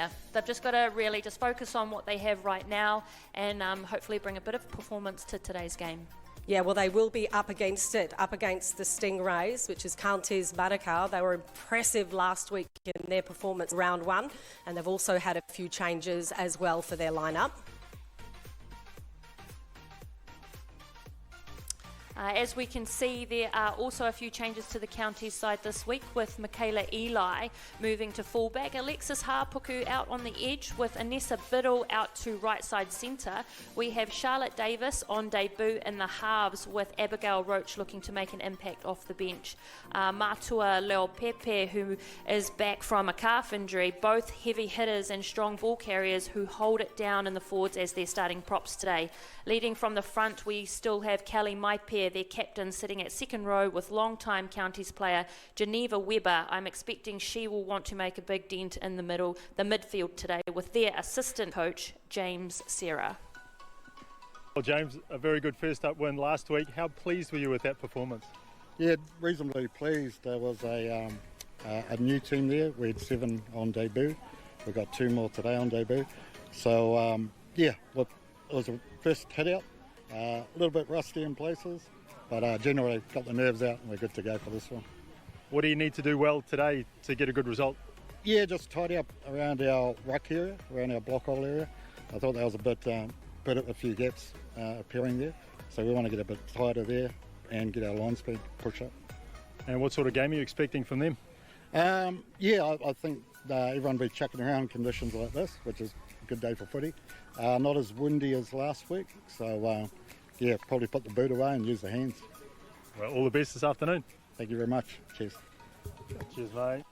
here. They've just got to really just focus on what they have right now and hopefully bring a bit of performance to today's game. Yeah, well, they will be up against the Stingrays, which is Counties Manukau. They were impressive last week in their performance round one, and they've also had a few changes as well for their lineup. As we can see, there are also a few changes to the counties side this week, with Michaela Eli moving to fullback, Alexis Haapuku out on the edge with Anessa Biddle out to right side centre. We have Charlotte Davis on debut in the halves, with Abigail Roach looking to make an impact off the bench. Matua Leopepe, who is back from a calf injury, both heavy hitters and strong ball carriers who hold it down in the forwards as their starting props today. Leading from the front, we still have Kelly Maipe, their captain, sitting at second row with long-time Counties player Geneva Webber. I'm expecting she will want to make a big dent in the midfield today with their assistant coach, James Serra. Well, James, a very good first up win last week. How pleased were you with that performance? Yeah, reasonably pleased. There was a new team there. We had 7 on debut. We've got 2 more today on debut. So, yeah, look, it was a first hit out. A little bit rusty in places, but generally got the nerves out and we're good to go for this one. What do you need to do well today to get a good result? Yeah, just tidy up around our ruck area, around our block hole area. I thought there was a few gaps appearing there, so we want to get a bit tighter there and get our line speed push up. And what sort of game are you expecting from them? Yeah, I think everyone will be chucking around conditions like this, which is a good day for footy. Not as windy as last week, so yeah, probably put the boot away and use the hands. Well, all the best this afternoon. Thank you very much. Cheers. Cheers, mate.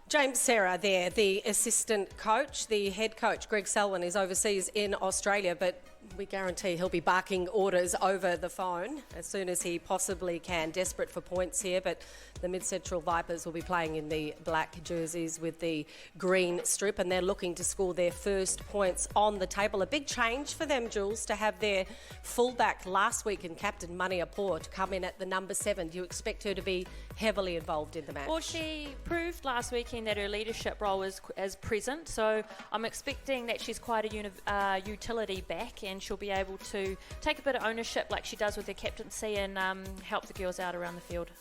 James Serra there, the assistant coach. The head coach, Greg Selwyn, is overseas in Australia, but we guarantee he'll be barking orders over the phone as soon as he possibly can. Desperate for points here, but the Mid-Central Vipers will be playing in the black jerseys with the green strip, and they're looking to score their first points on the table. A big change for them, Jules, to have their fullback last week and captain Mania Poor to come in at the number 7. Do you expect her to be heavily involved in the match? Well, she proved last weekend that her leadership role is present, so I'm expecting that she's quite a utility back, and she'll be able to take a bit of ownership like she does with her captaincy and help the girls out around the field.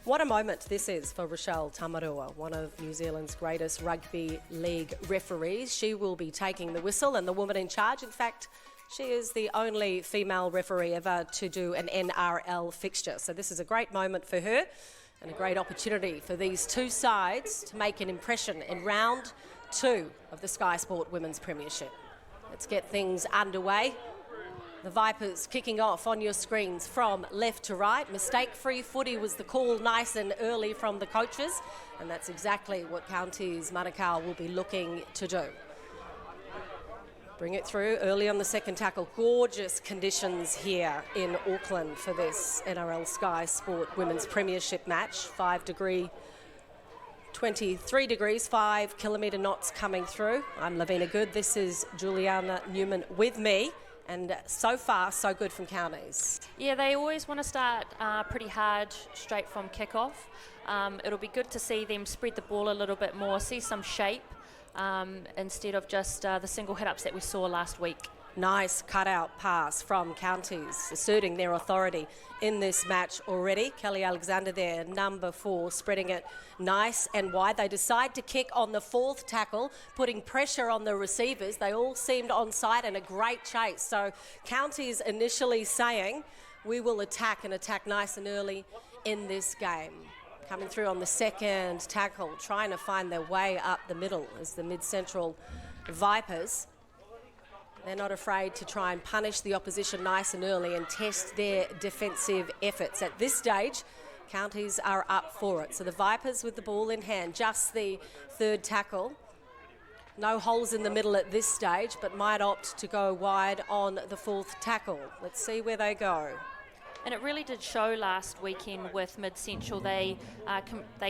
What a moment this is for Rochelle Tamarua, one of New Zealand's greatest rugby league referees. She will be taking the whistle and the woman in charge. In fact, she is the only female referee ever to do an NRL fixture. So this is a great moment for her and a great opportunity for these two sides to make an impression in round 2 of the Sky Sport Women's Premiership. Let's get things underway. The Vipers kicking off on your screens from left to right. Mistake-free footy was the call, nice and early from the coaches, and that's exactly what Counties Manukau will be looking to do. Bring it through early on the second tackle. Gorgeous conditions here in Auckland for this NRL Sky Sport Women's Premiership match. 23 degrees, 5 kilometre knots coming through. I'm Lavina Good. This is Juliana Newman with me. And so far, so good from Counties. Yeah, they always want to start pretty hard straight from kickoff. It'll be good to see them spread the ball a little bit more, see some shape instead of just the single hit-ups that we saw last week. Nice cut-out pass from Counties, asserting their authority in this match already. Kelly Alexander there, number 4, spreading it nice and wide. They decide to kick on the 4th tackle, putting pressure on the receivers. They all seemed on side and a great chase. So Counties initially saying, we will attack and attack nice and early in this game. Coming through on the 2nd tackle, trying to find their way up the middle as the Mid-Central Vipers. They're not afraid to try and punish the opposition nice and early and test their defensive efforts. At this stage, Counties are up for it. So the Vipers with the ball in hand, just the 3rd tackle. No holes in the middle at this stage, but might opt to go wide on the 4th tackle. Let's see where they go. And it really did show last weekend with Mid-Central. They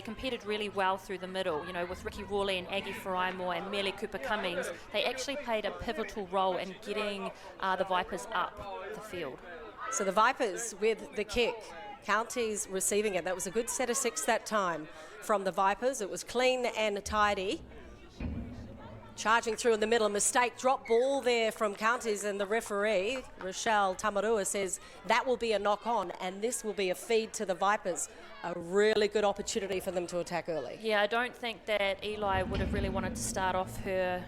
competed really well through the middle, you know, with Ricky Rawley and Aggie Faraimore and Merle Cooper-Cummings. They actually played a pivotal role in getting the Vipers up the field. So the Vipers with the kick. Counties receiving it. That was a good set of 6 that time from the Vipers. It was clean and tidy. Charging through in the middle, mistake, drop ball there from Counties, and the referee, Rochelle Tamarua, says that will be a knock-on and this will be a feed to the Vipers. A really good opportunity for them to attack early. Yeah, I don't think that Eli would have really wanted to start off her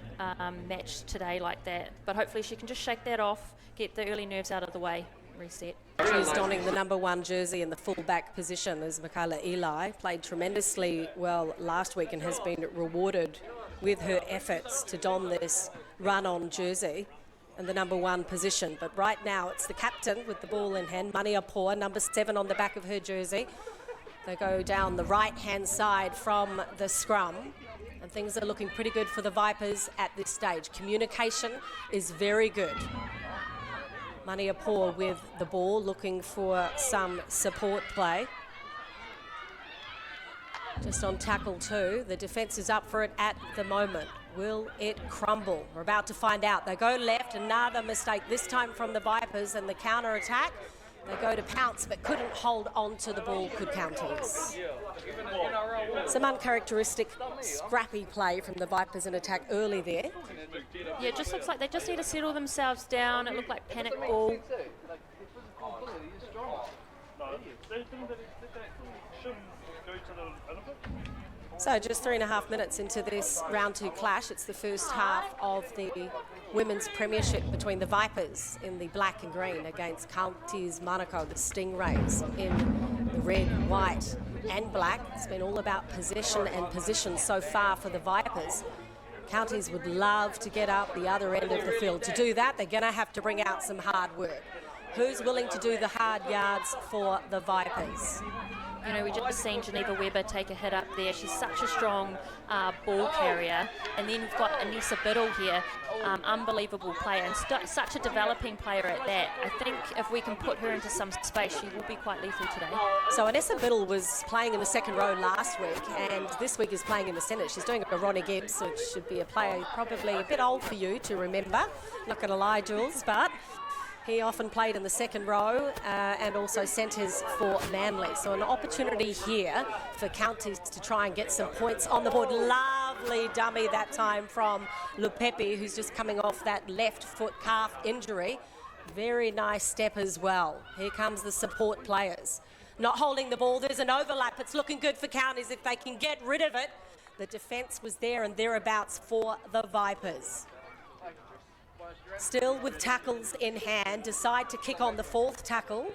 match today like that, but hopefully she can just shake that off, get the early nerves out of the way, reset. She's donning the number 1 jersey in the full-back position as Michaela Eli. Played tremendously well last week and has been rewarded with her efforts to don this run-on jersey and the number 1 position. But right now it's the captain with the ball in hand, Maniapua, number 7 on the back of her jersey. They go down the right-hand side from the scrum, and things are looking pretty good for the Vipers at this stage. Communication is very good. Maniapua with the ball, looking for some support play. Just on tackle 2, the defence is up for it at the moment. Will it crumble? We're about to find out. They go left, another mistake, this time from the Vipers, and the counter-attack. They go to pounce, but couldn't hold on to the ball, could Counties. Some uncharacteristic, scrappy play from the Vipers in attack early there. Yeah, it just looks like they just need to settle themselves down. It looked like panic ball. So just 3.5 minutes into this round 2 clash. It's the first half of the Women's Premiership between the Vipers in the black and green against Counties Manukau, the Stingrays, in the red, white and black. It's been all about possession and position so far for the Vipers. Counties would love to get up the other end of the field. To do that, they're going to have to bring out some hard work. Who's willing to do the hard yards for the Vipers? You know, we just seen Geneva Weber take a hit up there. She's such a strong ball carrier. And then we've got Anissa Biddle here, unbelievable player and such a developing player at that. I think if we can put her into some space, she will be quite lethal today. So Anissa Biddle was playing in the second row last week, and this week is playing in the centre. She's doing a Ronnie Gibbs, which should be a player probably a bit old for you to remember. Not going to lie, Jules, but he often played in the second row and also centres for Manly. So an opportunity here for Counties to try and get some points on the board. Lovely dummy that time from Lupepe, who's just coming off that left foot calf injury. Very nice step as well. Here comes the support players. Not holding the ball. There's an overlap. It's looking good for Counties if they can get rid of it. The defence was there and thereabouts for the Vipers. Still with tackles in hand, decide to kick on the 4th tackle.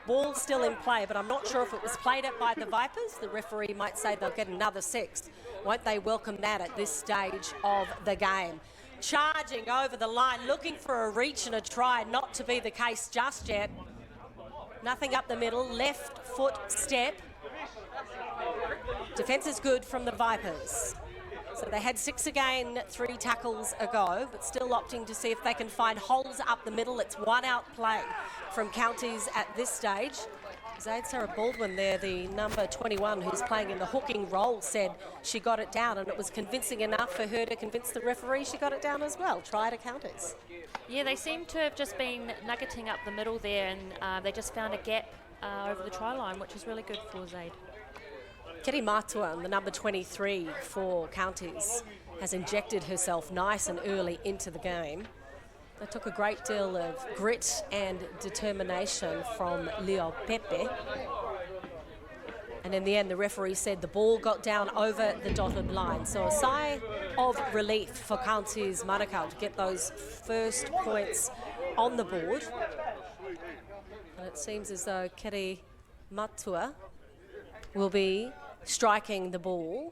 Ball still in play, but I'm not sure if it was played at by the Vipers. The referee might say they'll get another 6th. Won't they welcome that at this stage of the game? Charging over the line, looking for a reach and a try, not to be the case just yet. Nothing up the middle, left foot step. Defence is good from the Vipers. So they had 6 again 3 tackles ago, but still opting to see if they can find holes up the middle. It's one out play from Counties at this stage. Zaid Sarah Baldwin there, the number 21 who's playing in the hooking role, said she got it down, and it was convincing enough for her to convince the referee she got it down as well. Try to Counties. Yeah, they seem to have just been nuggeting up the middle there, and they just found a gap over the try line, which is really good for Zaid. Kiri Matua, the number 23 for Counties, has injected herself nice and early into the game. They took a great deal of grit and determination from Leo Pepe. And in the end, the referee said the ball got down over the dotted line. So a sigh of relief for Counties Manukau to get those first points on the board. And it seems as though Kiri Matua will be striking the ball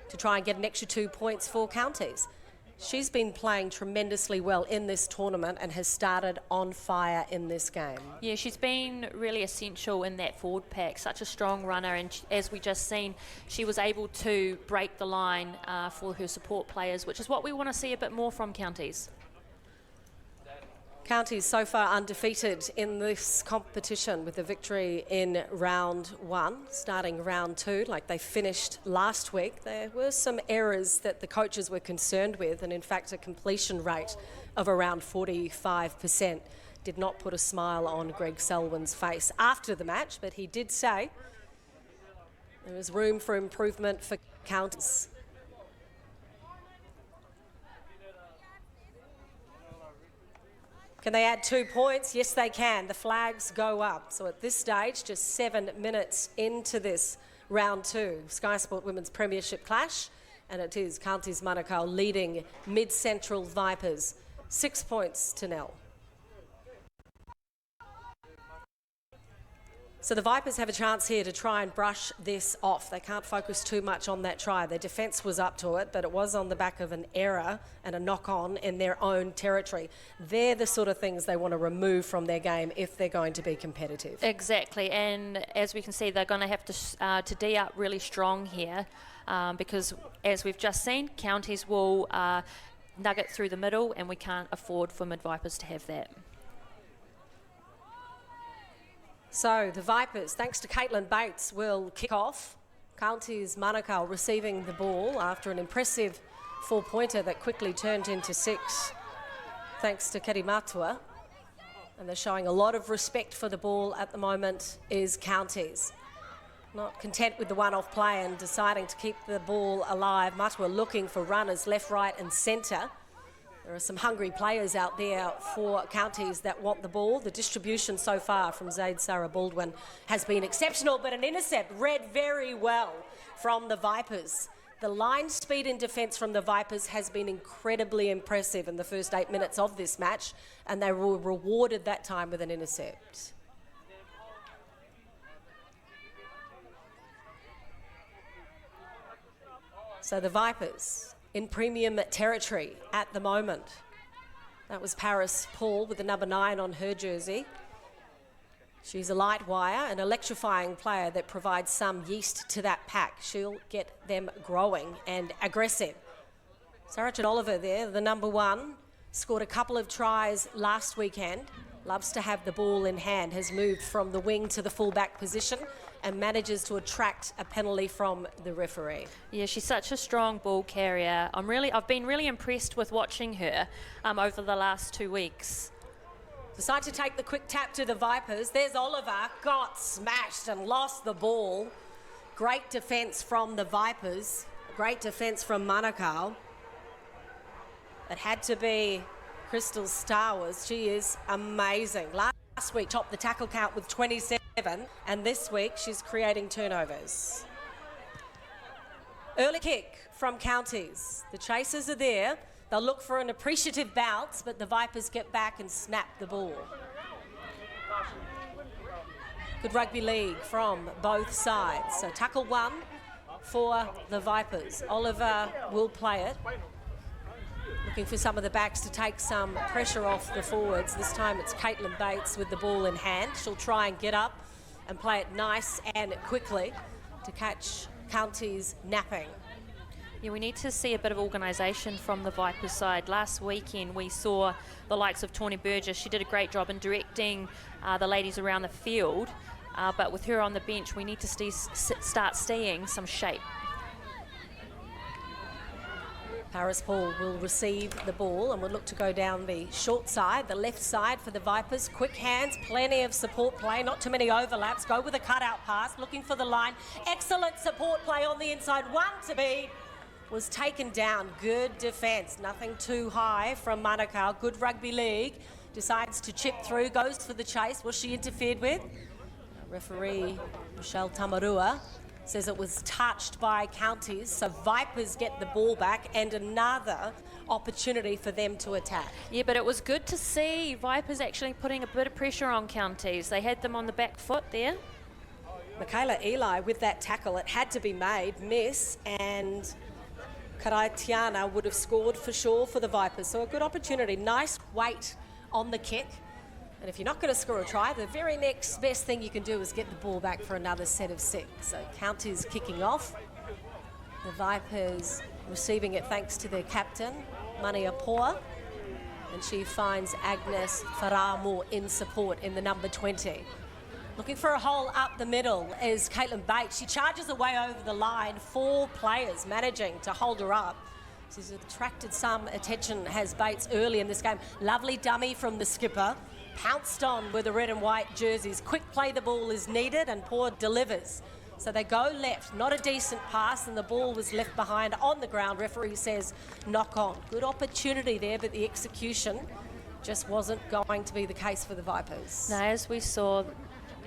to try and get an extra 2 points for Counties. She's been playing tremendously well in this tournament and has started on fire in this game. Yeah, she's been really essential in that forward pack, such a strong runner, and as we just seen, she was able to break the line for her support players, which is what we want to see a bit more from Counties. Counties so far undefeated in this competition with a victory in round 1, starting round 2 like they finished last week. There were some errors that the coaches were concerned with, and in fact a completion rate of around 45% did not put a smile on Greg Selwyn's face after the match, but he did say there was room for improvement for Counties. Can they add 2 points? Yes, they can. The flags go up. So at this stage, just 7 minutes into this round 2, Sky Sport Women's Premiership clash, and it is Counties Manukau leading Mid-Central Vipers 6 points to 0. So the Vipers have a chance here to try and brush this off. They can't focus too much on that try. Their defence was up to it, but it was on the back of an error and a knock-on in their own territory. They're the sort of things they want to remove from their game if they're going to be competitive. Exactly, and as we can see, they're going to have to D up really strong here because, as we've just seen, Counties will nugget through the middle, and we can't afford for Mid-Vipers to have that. So the Vipers, thanks to Caitlin Bates, will kick off. Counties Manukau receiving the ball after an impressive 4-pointer that quickly turned into 6, thanks to Keri Matua. And they're showing a lot of respect for the ball at the moment is Counties. Not content with the one-off play and deciding to keep the ball alive. Matua looking for runners left, right and centre. There are some hungry players out there for Counties that want the ball. The distribution so far from Zaid Sarah Baldwin has been exceptional, but an intercept read very well from the Vipers. The line speed in defence from the Vipers has been incredibly impressive in the first 8 minutes of this match, and they were rewarded that time with an intercept. So the Vipers in premium territory at the moment. That was Paris Paul with the number 9 on her jersey. She's a light wire, an electrifying player that provides some yeast to that pack. She'll get them growing and aggressive. Sarah Oliver there, the number 1, scored a couple of tries last weekend. Loves to have the ball in hand, has moved from the wing to the fullback position and manages to attract a penalty from the referee. Yeah, she's such a strong ball carrier. I've been really impressed with watching her over the last 2 weeks. Decide to take the quick tap to the Vipers. There's Oliver, got smashed and lost the ball. Great defence from the Vipers. Great defence from Manukau. It had to be Crystal Starwers. She is amazing. Last week topped the tackle count with 27, and this week she's creating turnovers. Early kick from Counties. The chasers are there. They'll look for an appreciative bounce, but the Vipers get back and snap the ball. Good rugby league from both sides. So tackle 1 for the Vipers. Oliver will play it. Looking for some of the backs to take some pressure off the forwards. This time it's Caitlin Bates with the ball in hand. She'll try and get up and play it nice and quickly to catch Counties napping. Yeah, we need to see a bit of organisation from the Vipers side. Last weekend we saw the likes of Tawny Burgess. She did a great job in directing the ladies around the field, but with her on the bench we need to start seeing some shape. Paris Paul will receive the ball and will look to go down the short side, the left side for the Vipers. Quick hands, plenty of support play, not too many overlaps. Go with a cutout pass, looking for the line. Excellent support play on the inside. 1 to beat. Was taken down. Good defence. Nothing too high from Manukau. Good rugby league. Decides to chip through, goes for the chase. Was she interfered with? Referee Michelle Tamarua says it was touched by Counties, so Vipers get the ball back and another opportunity for them to attack. Yeah, but it was good to see Vipers actually putting a bit of pressure on Counties. They had them on the back foot there. Michaela Eli with that tackle. It had to be made. Miss, and Karaitiana would have scored for sure for the Vipers. So a good opportunity. Nice weight on the kick. And if you're not going to score a try, the very next best thing you can do is get the ball back for another set of 6. So Counties kicking off. The Vipers receiving it thanks to their captain, Mania Poa. And she finds Agnes Faramo in support in the number 20. Looking for a hole up the middle is Caitlin Bates. She charges away over the line. 4 players managing to hold her up. She's attracted some attention, has Bates, early in this game. Lovely dummy from the skipper. Pounced on with the red and white jerseys. Quick play, the ball is needed, and Poor delivers. So they go left, not a decent pass, and the ball was left behind on the ground. Referee says knock on. Good opportunity there, but the execution just wasn't going to be the case for the Vipers. Now, as we saw,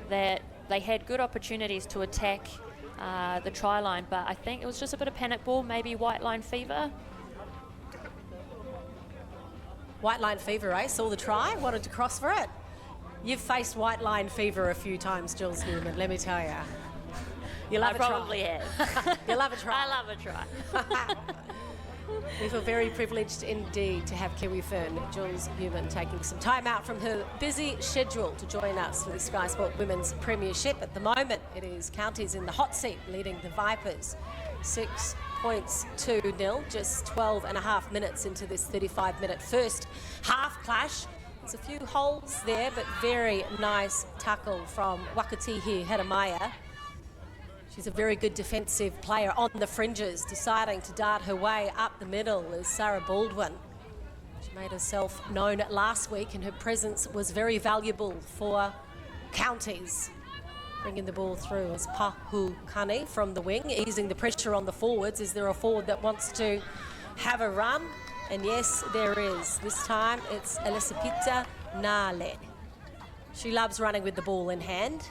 that they had good opportunities to attack the try line, but I think it was just a bit of panic ball, maybe white line fever. White line fever, eh? Saw the try, wanted to cross for it. You've faced white line fever a few times, Jules Newman, let me tell you. You love I a try. probably have. You love a try. I love a try. We feel very privileged indeed to have Kiwi Fern, Jules Newman, taking some time out from her busy schedule to join us for the Sky Sport Women's Premiership. At the moment, it is Counties in the hot seat, leading the Vipers 6 points to 0, just 12 and a half minutes into this 35-minute first half clash. There's a few holes there, but very nice tackle from Wakatihi Hedamaya. She's a very good defensive player on the fringes, deciding to dart her way up the middle is Sarah Baldwin. She made herself known last week and her presence was very valuable for Counties. Bringing the ball through is Pahu Kane from the wing, easing the pressure on the forwards. Is there a forward that wants to have a run? And yes, there is. This time it's Elisapita Nale. She loves running with the ball in hand.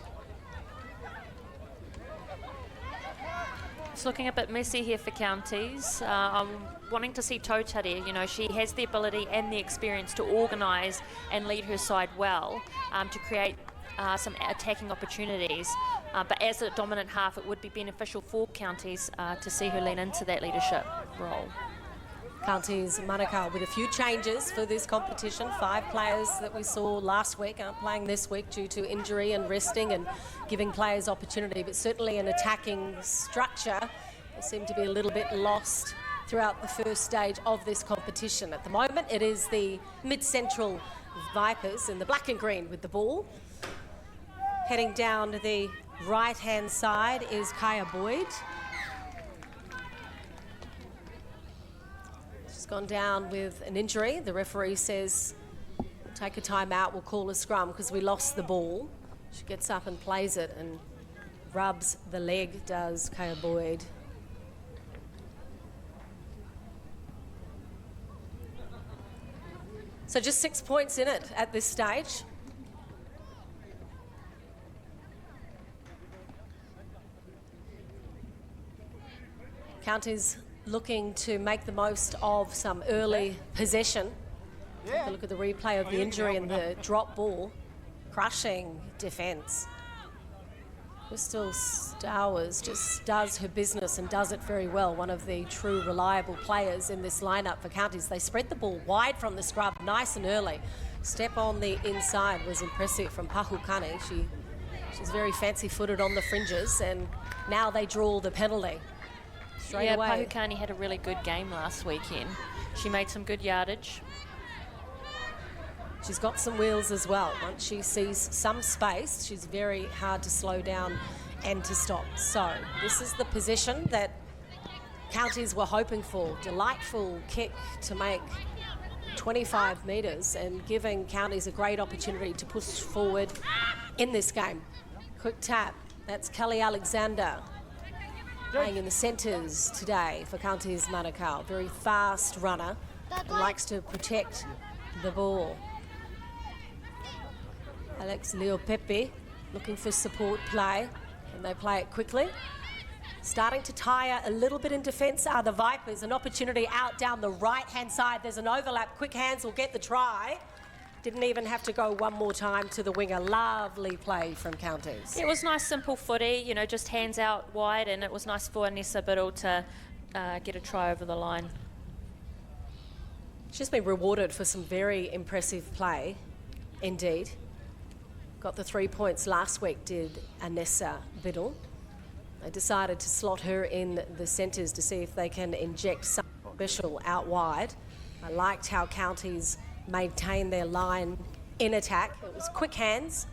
It's looking a bit messy here for Counties. I'm wanting to see Tautari. You know, she has the ability and the experience to organise and lead her side well, to create some attacking opportunities. But as a dominant half, it would be beneficial for Counties to see her lean into that leadership role. Counties Manukau with a few changes for this competition. 5 players that we saw last week aren't playing this week due to injury and resting and giving players opportunity, but certainly an attacking structure. They seem to be a little bit lost throughout the first stage of this competition. At the moment, it is the mid-central Vipers in the black and green with the ball. Heading down to the right-hand side is Kaya Boyd. She's gone down with an injury. The referee says, we'll take a time out, we'll call a scrum because we lost the ball. She gets up and plays it and rubs the leg, does Kaya Boyd. So just 6 points in it at this stage. Counties looking to make the most of some early possession. Take a look at the replay of the injury and the drop ball. Crushing defence. Crystal Stowers just does her business and does it very well. One of the true reliable players in this lineup for Counties. They spread the ball wide from the scrub, nice and early. Step on the inside was impressive from Pahu Kane. She's very fancy-footed on the fringes, and now they draw the penalty. Straight away. Pahu Kane had a really good game last weekend. She made some good yardage. She's got some wheels as well. Once she sees some space, she's very hard to slow down and to stop. So this is the position that Counties were hoping for. Delightful kick to make 25 metres and giving Counties a great opportunity to push forward in this game. Quick tap. That's Kelly Alexander playing in the centres today for Counties Manukau. Very fast runner and likes to protect the ball. Alex Leopepe looking for support play, and they play it quickly. Starting to tire a little bit in defence are the Vipers. An opportunity out down the right-hand side. There's an overlap. Quick hands will get the try. Didn't even have to go one more time to the winger. Lovely play from Counties. It was nice, simple footy, you know, just hands out wide, and it was nice for Nessa Biddle to get a try over the line. She's been rewarded for some very impressive play, indeed. Got the 3 points last week, did Anessa Biddle. They decided to slot her in the centres to see if they can inject some special out wide. I liked how Counties maintained their line in attack. It was quick hands,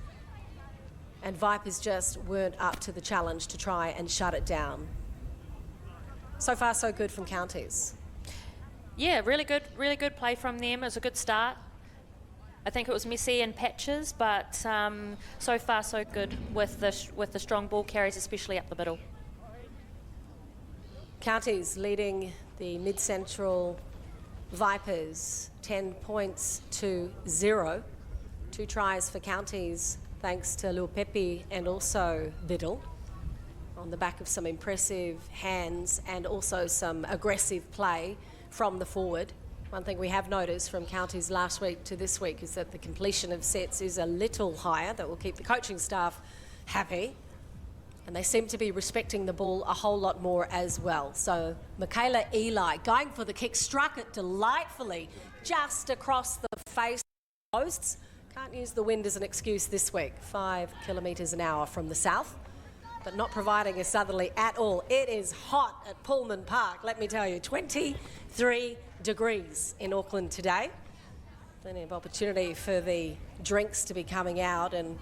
and Vipers just weren't up to the challenge to try and shut it down. So far, so good from Counties. Yeah, really good play from them. It was a good start. I think it was messy in patches, but so far so good with the strong ball carries, especially up the middle. Counties leading the mid-central Vipers, 10 points to 0. 2 tries for Counties, thanks to Lupepi and also Biddle, on the back of some impressive hands and also some aggressive play from the forward. One thing we have noticed from Counties last week to this week is that the completion of sets is a little higher. That will keep the coaching staff happy. And they seem to be respecting the ball a whole lot more as well. So Michaela Eli going for the kick, struck it delightfully just across the face posts. Can't use the wind as an excuse this week. 5 kilometres an hour from the south, but not providing a southerly at all. It is hot at Pullman Park, let me tell you. 23 degrees in Auckland today. Plenty of opportunity for the drinks to be coming out and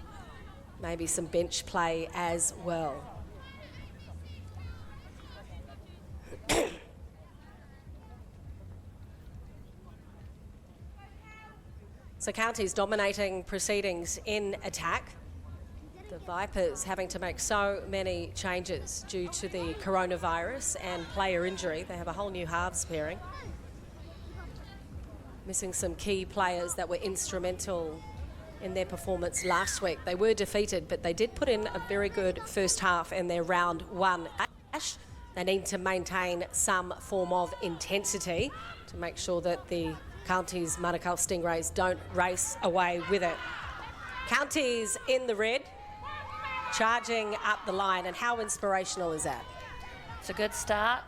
maybe some bench play as well. So Counties dominating proceedings in attack. The Vipers having to make so many changes due to the coronavirus and player injury. They have a whole new halves pairing. Missing some key players that were instrumental in their performance last week. They were defeated, but they did put in a very good first half in their round 1. They need to maintain some form of intensity to make sure that the Counties Manukau Stingrays don't race away with it. Counties in the red, charging up the line, and how inspirational is that? It's a good start.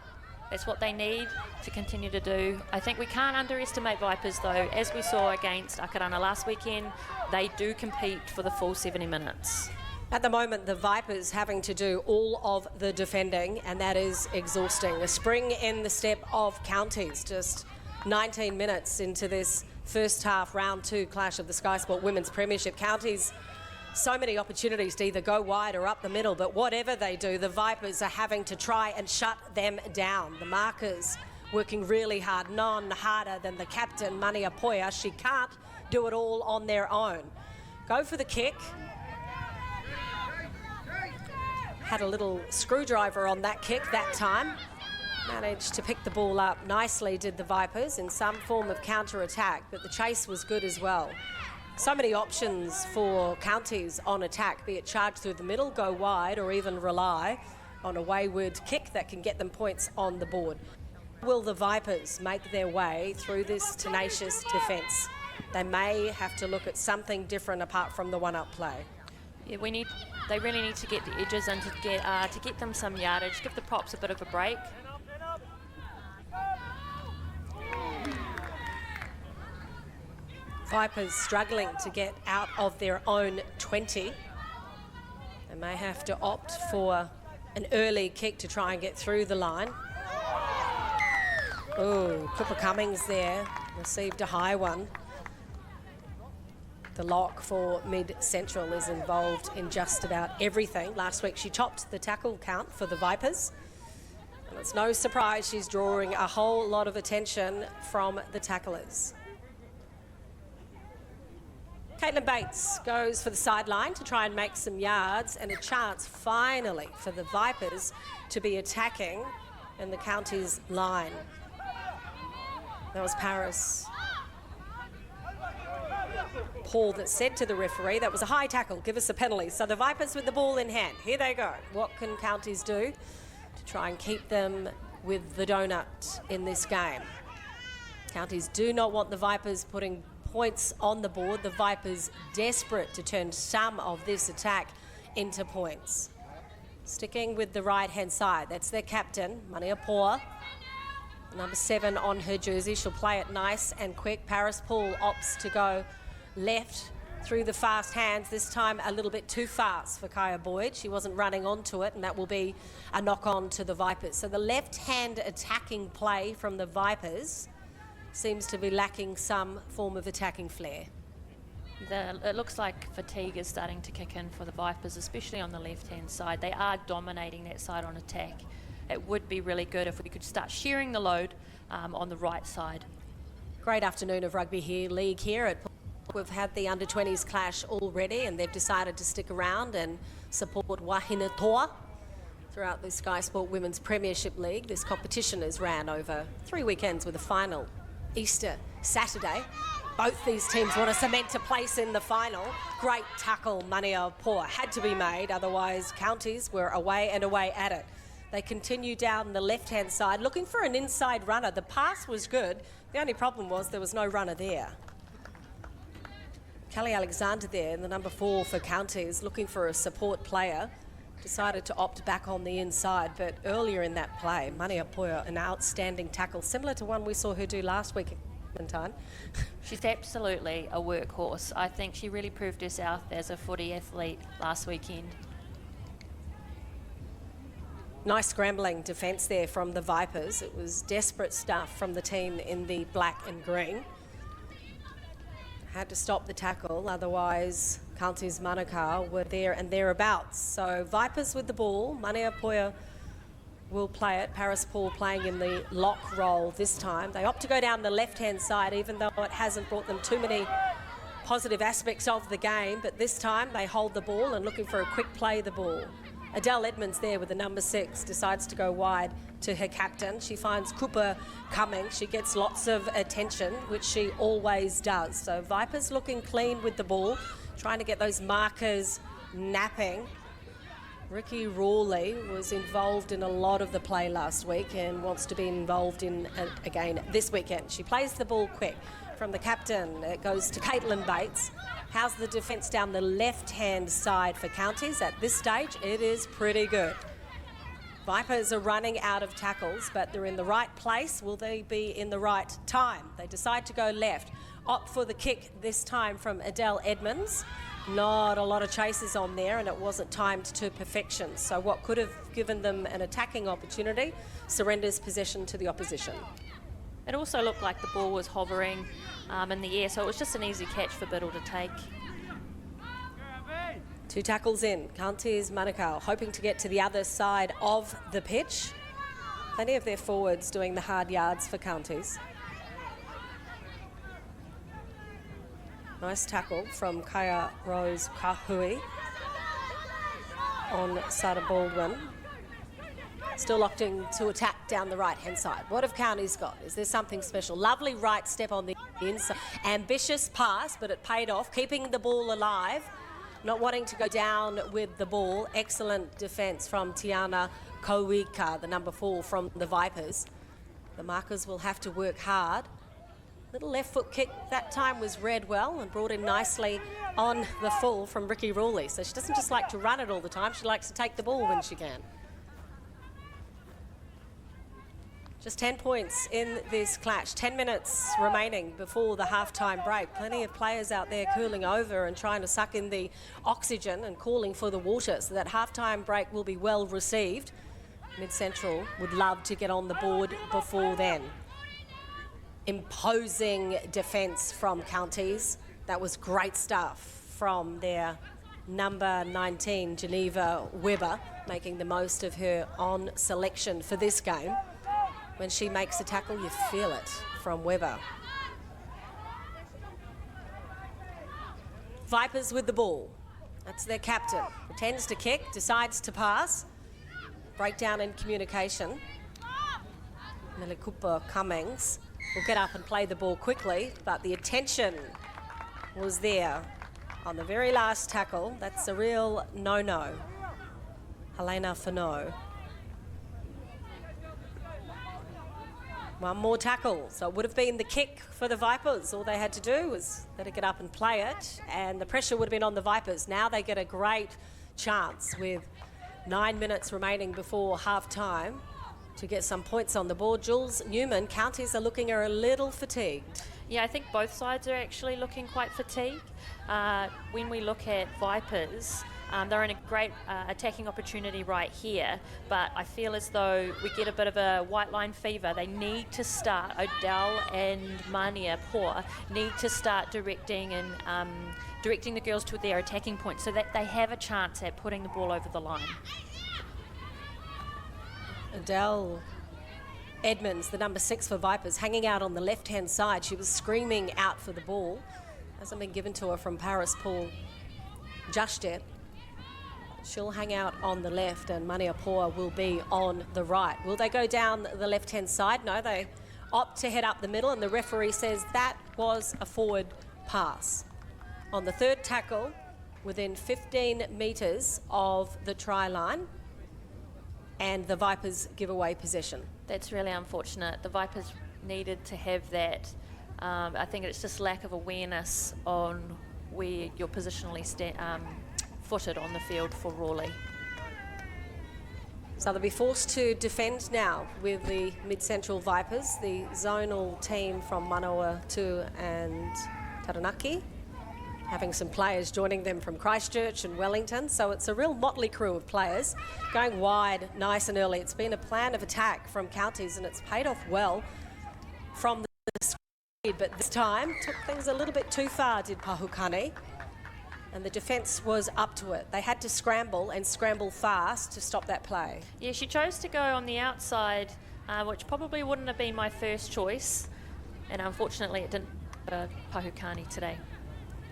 It's what they need to continue to do. I think we can't underestimate Vipers, though. As we saw against Akarana last weekend, they do compete for the full 70 minutes. At the moment, the Vipers having to do all of the defending, and that is exhausting. A spring in the step of Counties, just 19 minutes into this first half, round 2 clash of the Sky Sport Women's Premiership. Counties, so many opportunities to either go wide or up the middle, but whatever they do, the Vipers are having to try and shut them down. The markers working really hard, none harder than the captain, Mania Poya. She can't do it all on their own. Go for the kick. Had a little screwdriver on that kick that time. Managed to pick the ball up nicely, did the Vipers, in some form of counter-attack, but the chase was good as well. So many options for Counties on attack, be it charge through the middle, go wide, or even rely on a wayward kick that can get them points on the board. Will the Vipers make their way through this tenacious defence? They may have to look at something different apart from the one-up play. Yeah, they really need to get the edges and to get them some yardage, give the props a bit of a break. Vipers struggling to get out of their own 20. They may have to opt for an early kick to try and get through the line. Oh, Cooper Cummings there, received a high one. The lock for Mid-Central is involved in just about everything. Last week she topped the tackle count for the Vipers. And it's no surprise she's drawing a whole lot of attention from the tacklers. Caitlin Bates goes for the sideline to try and make some yards, and a chance finally for the Vipers to be attacking in the Counties line. That was Paris Paul that said to the referee that was a high tackle, give us a penalty. So the Vipers with the ball in hand. Here they go. What can Counties do to try and keep them with the donut in this game? Counties do not want the Vipers putting points on the board. The Vipers desperate to turn some of this attack into points. Sticking with the right-hand side, that's their captain, Mania Poa. Number 7 on her jersey. She'll play it nice and quick. Paris Paul opts to go left through the fast hands, this time a little bit too fast for Kaya Boyd. She wasn't running onto it, and that will be a knock-on to the Vipers. So the left-hand attacking play from the Vipers seems to be lacking some form of attacking flair. It looks like fatigue is starting to kick in for the Vipers, especially on the left-hand side. They are dominating that side on attack. It would be really good if we could start sharing the load on the right side. Great afternoon of rugby league here at We've had the under-20s clash already, and they've decided to stick around and support Wahine Toa throughout the Sky Sport Women's Premiership League. This competition has ran over 3 weekends with a final Easter Saturday. Both these teams want to cement a place in the final. Great tackle, Manukau had to be made, otherwise counties were away and away at it. They continue down the left-hand side, looking for an inside runner. The pass was good. The only problem was there was no runner there. Kelly Alexander there, the number 4 for counties, looking for a support player. Decided to opt back on the inside, but earlier in that play, Manukau, an outstanding tackle, similar to one we saw her do last week. She's absolutely a workhorse. I think she really proved herself as a footy athlete last weekend. Nice scrambling defence there from the Vipers. It was desperate stuff from the team in the black and green. Had to stop the tackle, otherwise Counties Manukau were there and thereabouts. So Vipers with the ball, Manukau will play it. Paris Paul playing in the lock role this time. They opt to go down the left-hand side, even though it hasn't brought them too many positive aspects of the game. But this time they hold the ball and looking for a quick play the ball. Adele Edmonds there with the number 6 decides to go wide to her captain. She finds Cooper coming. She gets lots of attention, which she always does. So Vipers looking clean with the ball, trying to get those markers napping. Ricky Rawley was involved in a lot of the play last week and wants to be involved in it again this weekend. She plays the ball quick from the captain. It goes to Caitlin Bates. How's the defence down the left-hand side for counties? At this stage, it is pretty good. Vipers are running out of tackles, but they're in the right place. Will they be in the right time? They decide to go left. Opt for the kick this time from Adele Edmonds. Not a lot of chases on there, and it wasn't timed to perfection. So what could have given them an attacking opportunity surrenders possession to the opposition. It also looked like the ball was hovering in the air, so it was just an easy catch for Biddle to take. 2 tackles in. Counties Manukau hoping to get to the other side of the pitch. Plenty of their forwards doing the hard yards for counties. Nice tackle from Kaya Rose Kahui on Sada Baldwin. Still locked in to attack down the right-hand side. What have counties got? Is there something special? Lovely right step on the inside. Ambitious pass, but it paid off, keeping the ball alive. Not wanting to go down with the ball. Excellent defence from Tiana Kowika, the number 4 from the Vipers. The markers will have to work hard. Little left foot kick that time was read well and brought in nicely on the full from Ricky Rawley. So she doesn't just like to run it all the time, she likes to take the ball when she can. Just 10 points in this clash. 10 minutes remaining before the half-time break. Plenty of players out there cooling over and trying to suck in the oxygen and calling for the water, so that half-time break will be well received. Mid-Central would love to get on the board before then. Imposing defence from counties. That was great stuff from their number 19, Geneva Webber, making the most of her on selection for this game. When she makes a tackle, you feel it from Webber. Vipers with the ball. That's their captain. Pretends to kick, decides to pass. Breakdown in communication. Melikupa Cummings will get up and play the ball quickly, but the attention was there on the very last tackle. That's a real no-no. Helena Fano. One more tackle, so it would have been the kick for the Vipers. All they had to do was let it get up and play it, and the pressure would have been on the Vipers. Now they get a great chance with 9 minutes remaining before half-time to get some points on the board. Jules Newman, counties are looking a little fatigued. Yeah, I think both sides are actually looking quite fatigued. When we look at Vipers, they're in a great attacking opportunity right here, but I feel as though we get a bit of a white line fever. They need to start, Odell and Manukau need to start directing the girls to their attacking point so that they have a chance at putting the ball over the line. Adele Edmonds, the number 6 for Vipers, hanging out on the left-hand side. She was screaming out for the ball. Hasn't been given to her from Paris Paul just yet. She'll hang out on the left and Manukau will be on the right. Will they go down the left-hand side? No, they opt to head up the middle, and the referee says that was a forward pass. On the third tackle, within 15 metres of the try line, and the Vipers give away possession. That's really unfortunate. The Vipers needed to have that. I think it's just lack of awareness on where you're positionally footed on the field for Rawley. So they'll be forced to defend now with the Mid-Central Vipers, the zonal team from Manukau and Taranaki, having some players joining them from Christchurch and Wellington. So it's a real motley crew of players going wide nice and early. It's been a plan of attack from Counties and it's paid off well from the screen, but this time took things a little bit too far, did Pahukani. And the defence was up to it. They had to scramble and scramble fast to stop that play. Yeah, she chose to go on the outside, which probably wouldn't have been my first choice. And unfortunately, it didn't Pahukani today.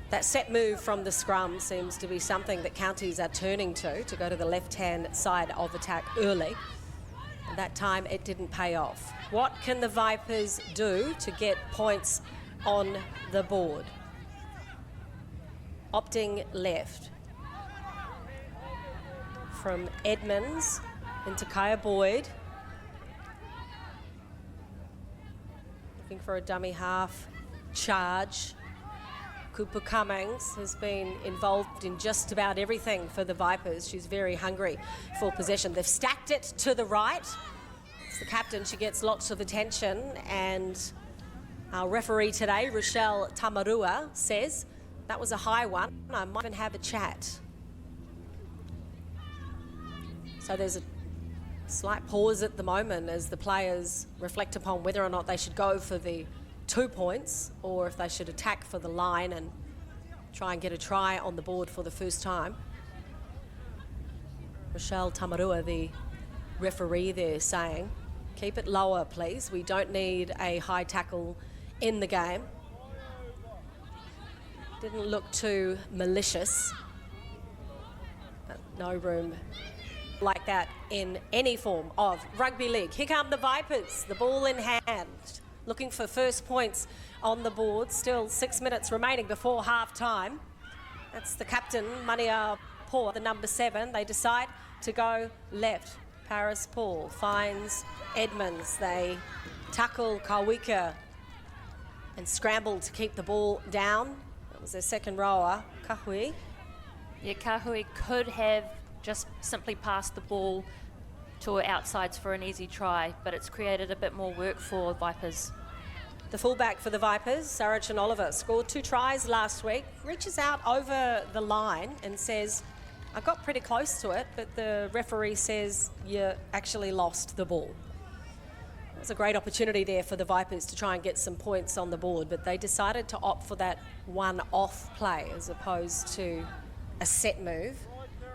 That set move from the scrum seems to be something that Counties are turning to go to the left-hand side of attack early. And that time, it didn't pay off. What can the Vipers do to get points on the board? Opting left from Edmonds into Kaya Boyd. Looking for a dummy half charge. Cooper Cummings has been involved in just about everything for the Vipers. She's very hungry for possession. They've stacked it to the right. It's the captain. She gets lots of attention. And our referee today, Rochelle Tamarua, says that was a high one. I might even have a chat. So there's a slight pause at the moment as the players reflect upon whether or not they should go for the 2 points or if they should attack for the line and try and get a try on the board for the first time. Rochelle Tamarua, the referee there, saying, keep it lower, please. We don't need a high tackle in the game. Didn't look too malicious. But no room like that in any form of rugby league. Here come the Vipers, the ball in hand, looking for first points on the board. Still 6 minutes remaining before half time. That's the captain, Mania Paul, the number 7. They decide to go left. Paris Paul finds Edmonds. They tackle Kawika and scramble to keep the ball down. That was their second rower, Kahui. Yeah, Kahui could have just simply passed the ball to her outsides for an easy try, but it's created a bit more work for Vipers. The fullback for the Vipers, Sarachan Oliver, scored 2 tries last week, reaches out over the line and says, I got pretty close to it, but the referee says you actually lost the ball. It was a great opportunity there for the Vipers to try and get some points on the board, but they decided to opt for that one-off play as opposed to a set move.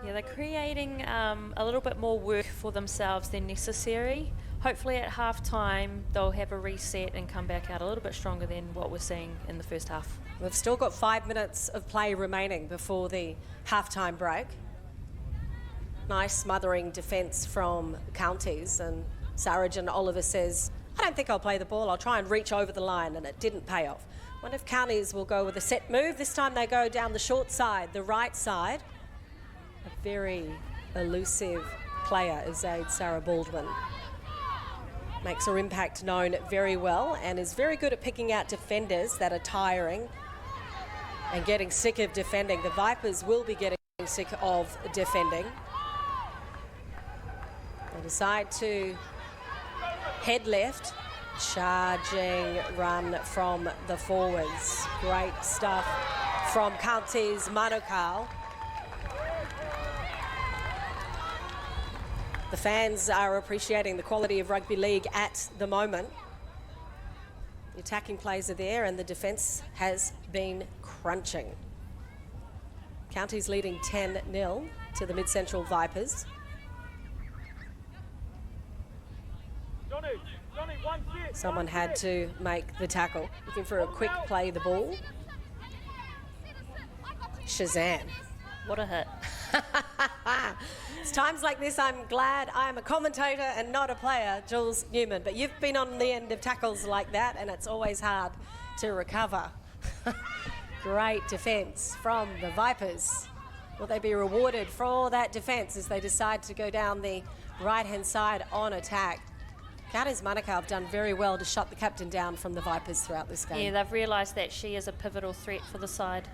Yeah, they're creating a little bit more work for themselves than necessary. Hopefully at half-time they'll have a reset and come back out a little bit stronger than what we're seeing in the first half. We've still got 5 minutes of play remaining before the half-time break. Nice smothering defence from Counties, and Sarachan Oliver says, I don't think I'll play the ball, I'll try and reach over the line, and it didn't pay off. Wonder if Counties will go with a set move. This time they go down the short side, the right side. A very elusive player is Zaid Sarah Baldwin. Makes her impact known very well and is very good at picking out defenders that are tiring and getting sick of defending. The Vipers will be getting sick of defending. They decide to head left. Charging run from the forwards. Great stuff from Counties Manukau. The fans are appreciating the quality of rugby league at the moment. The attacking plays are there and the defence has been crunching. Counties leading 10-0 to the Mid-Central Vipers. Someone had to make the tackle. Looking for a quick play the ball. Shazam. What a hit. It's times like this I'm glad I'm a commentator and not a player, Jules Newman. But you've been on the end of tackles like that, and it's always hard to recover. Great defence from the Vipers. Will they be rewarded for that defence as they decide to go down the right-hand side on attack? Counties Manukau have done very well to shut the captain down from the Vipers throughout this game. Yeah, they've realised that she is a pivotal threat for the side.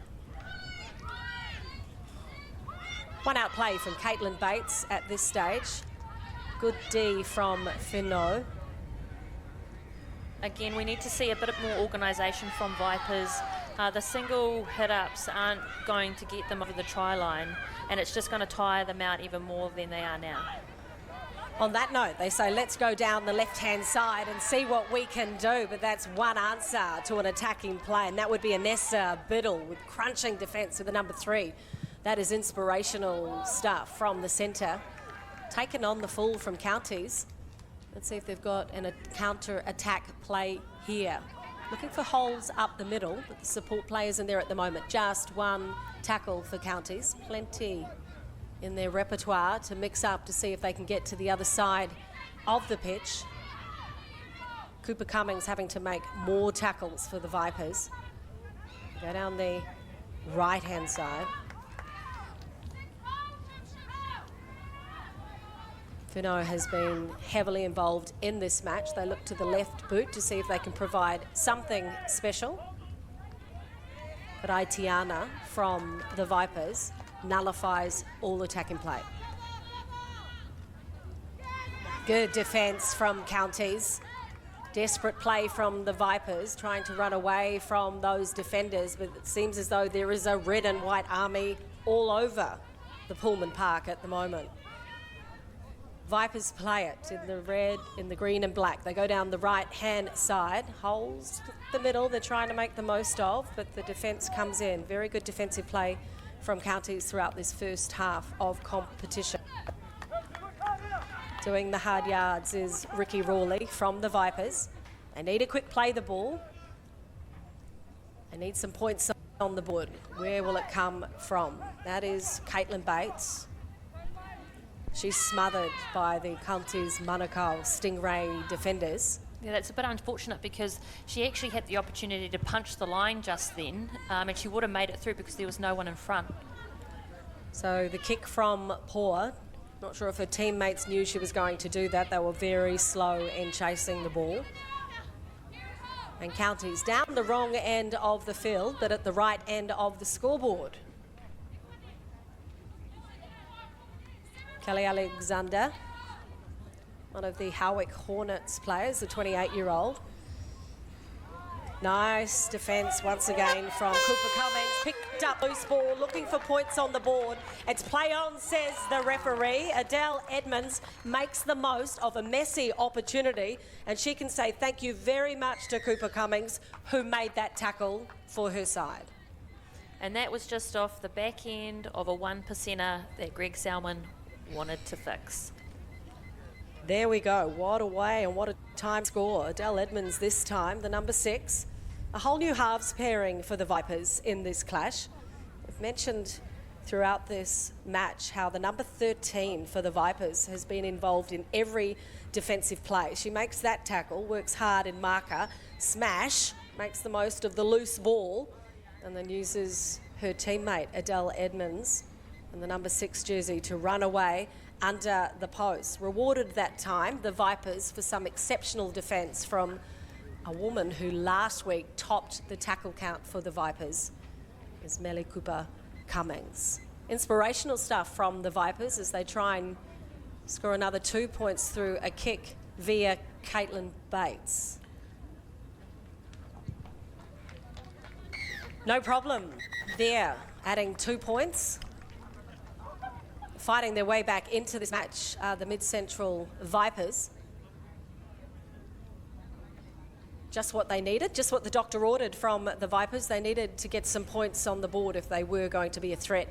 One out play from Caitlin Bates at this stage. Good D from Finno. Again, we need to see a bit more organisation from Vipers. The single hit-ups aren't going to get them over the try line, and it's just going to tire them out even more than they are now. On that note, they say, let's go down the left-hand side and see what we can do, but that's one answer to an attacking play, and that would be Anessa Biddle with crunching defence with the number 3. That is inspirational stuff from the centre. Taken on the full from Counties. Let's see if they've got a counter-attack play here. Looking for holes up the middle, but the support players in there at the moment. Just one tackle for Counties. Plenty in their repertoire to mix up to see if they can get to the other side of the pitch. Cooper Cummings having to make more tackles for the Vipers. Go down the right-hand side. Finno has been heavily involved in this match. They look to the left boot to see if they can provide something special. But Aitiana from the Vipers nullifies all attacking play. Good defence from Counties. Desperate play from the Vipers, trying to run away from those defenders, but it seems as though there is a red and white army all over the Pullman Park at the moment. Vipers play it in the red, in the green and black. They go down the right-hand side. Holes the middle they're trying to make the most of, but the defence comes in. Very good defensive play from Counties throughout this first half of competition. Doing the hard yards is Ricky Rawley from the Vipers. They need a quick play the ball. They need some points on the board. Where will it come from? That is Caitlin Bates. She's smothered by the Counties Manukau Stingray defenders. Yeah, that's a bit unfortunate because she actually had the opportunity to punch the line just then, and she would have made it through because there was no one in front. So the kick from Poor. Not sure if her teammates knew she was going to do that. They were very slow in chasing the ball. And Counties down the wrong end of the field, but at the right end of the scoreboard. Kelly Alexander, one of the Howick Hornets players, the 28-year-old. Nice defence once again from Cooper Cummings. Picked up loose ball, looking for points on the board. It's play on, says the referee. Adele Edmonds makes the most of a messy opportunity, and she can say thank you very much to Cooper Cummings, who made that tackle for her side. And that was just off the back end of a 1%er that Greg Salmon wanted to fix. There we go. What a way and what a time score. Adele Edmonds this time, the number 6. A whole new halves pairing for the Vipers in this clash. We've mentioned throughout this match how the number 13 for the Vipers has been involved in every defensive play. She makes that tackle, works hard in marker, smash, makes the most of the loose ball, and then uses her teammate Adele Edmonds and the number 6 jersey to run away under the post. Rewarded that time, the Vipers, for some exceptional defence from a woman who last week topped the tackle count for the Vipers, is Melly Cooper Cummings. Inspirational stuff from the Vipers as they try and score another 2 points through a kick via Caitlin Bates. No problem there, adding 2 points. Fighting their way back into this match, the Mid-Central Vipers. Just what they needed, just what the doctor ordered from the Vipers. They needed to get some points on the board if they were going to be a threat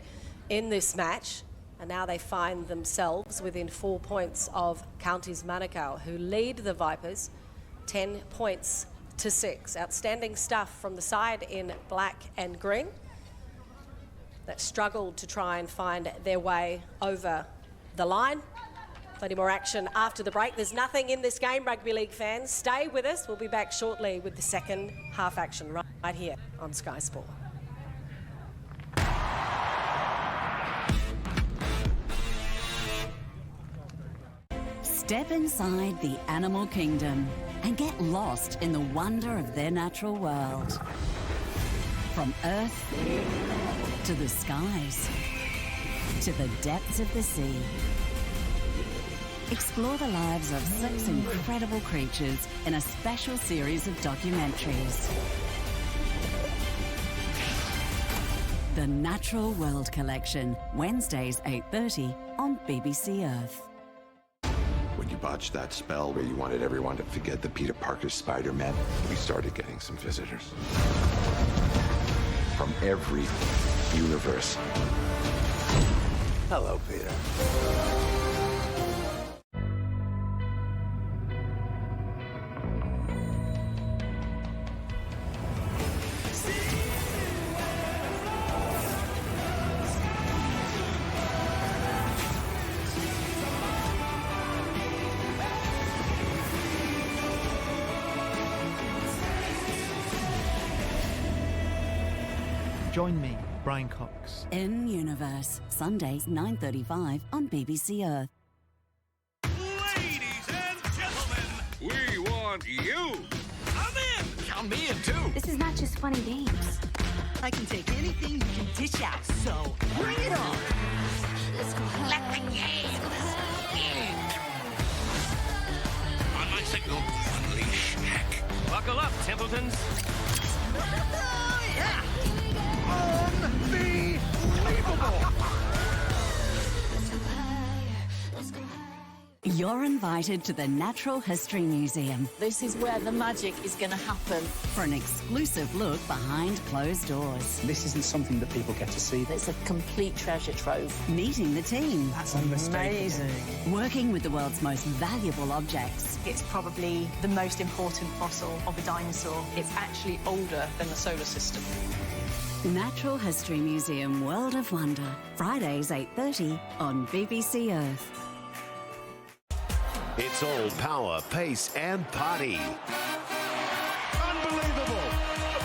in this match. And now they find themselves within 4 points of Counties Manukau, who lead the Vipers 10 points to 6. Outstanding stuff from the side in black and green. that struggled to try and find their way over the line. Plenty more action after the break. There's nothing in this game, rugby league fans. Stay with us. We'll be back shortly with the second half action right here on Sky Sport. Step inside the animal kingdom and get lost in the wonder of their natural world. From Earth to the skies, to the depths of the sea. Explore the lives of 6 incredible creatures in a special series of documentaries. The Natural World Collection, Wednesdays 8:30 on BBC Earth. When you botched that spell where you wanted everyone to forget the Peter Parker Spider-Man, we started getting some visitors. From every universe. Hello, Peter. Join me, Brian Cox. In Universe, Sundays 9:35 on BBC Earth. Ladies and gentlemen, we want you. Come in. Count me in too. This is not just fun and games. I can take anything you can dish out, so bring it on. Let's go. Let the games begin. On my signal, unleash heck. Buckle up, Templetons. Yeah. You're invited to the Natural History Museum This is where the magic is going to happen. for an exclusive look behind closed doors. This isn't something that people get to see. It's a complete treasure trove. Meeting the team, That's unmistakable. working with the world's most valuable objects. It's probably the most important fossil of a dinosaur. It's actually older than the solar system. Natural History Museum World of Wonder, Fridays 8:30 on BBC Earth. It's all power, pace and party. Unbelievable.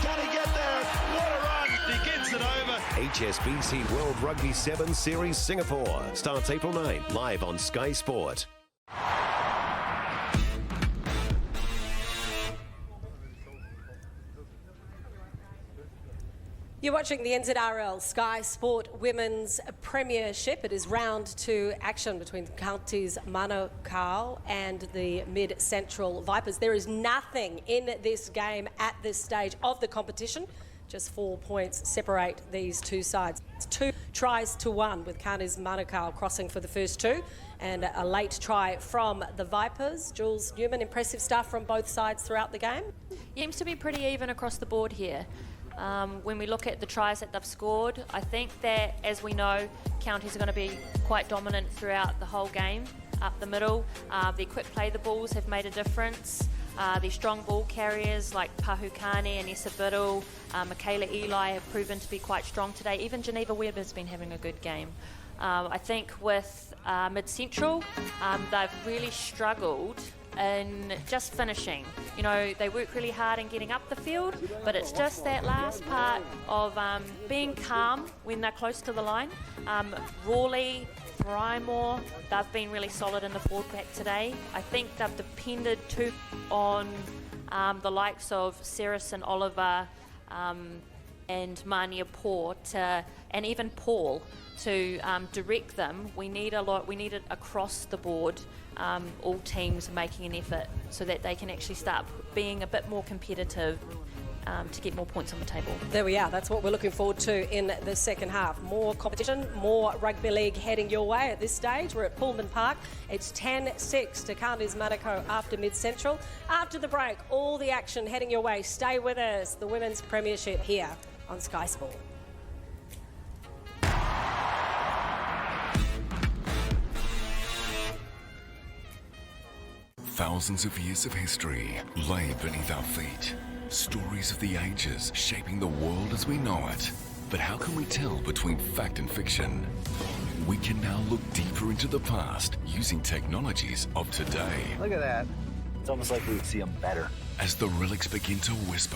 Can he get there? What a run. He gets it over. HSBC World Rugby 7 Series Singapore starts April 9, live on Sky Sport. You're watching the NZRL Sky Sport Women's Premiership. It is round 2 action between the counties Manukau and the Mid-Central Vipers. There is nothing in this game at this stage of the competition. Just 4 points separate these two sides. It's 2 tries to 1 with counties Manukau crossing for the first 2 and a late try from the Vipers. Jules Newman, impressive stuff from both sides throughout the game. Seems to be pretty even across the board here. When we look at the tries that they've scored, I think that, as we know, counties are going to be quite dominant throughout the whole game, up the middle. Their quick play the balls have made a difference. Their strong ball carriers like Pahukane and Essa Biddle, Michaela Eli have proven to be quite strong today. Even Geneva Webb has been having a good game. I think with Mid-Central, they've really struggled in just finishing. You know, they work really hard in getting up the field, but it's just that last part of being calm when they're close to the line. Rawley, Brymore, they've been really solid in the forward pack today. I think they've depended too on the likes of Saracen Oliver and Mania Port and even Paul to direct them. We need it across the board. All teams making an effort so that they can actually start being a bit more competitive to get more points on the table. There we are. That's what we're looking forward to in the second half. More competition, more rugby league heading your way at this stage. We're at Pullman Park. It's 10-6 to counties Manukau after Mid-Central. After the break, all the action heading your way. Stay with us. The Women's Premiership here on Sky Sport. Thousands of years of history lay beneath our feet. Stories of the ages shaping the world as we know it. But how can we tell between fact and fiction? We can now look deeper into the past using technologies of today. Look at that. It's almost like we would see them better. As the relics begin to whisper,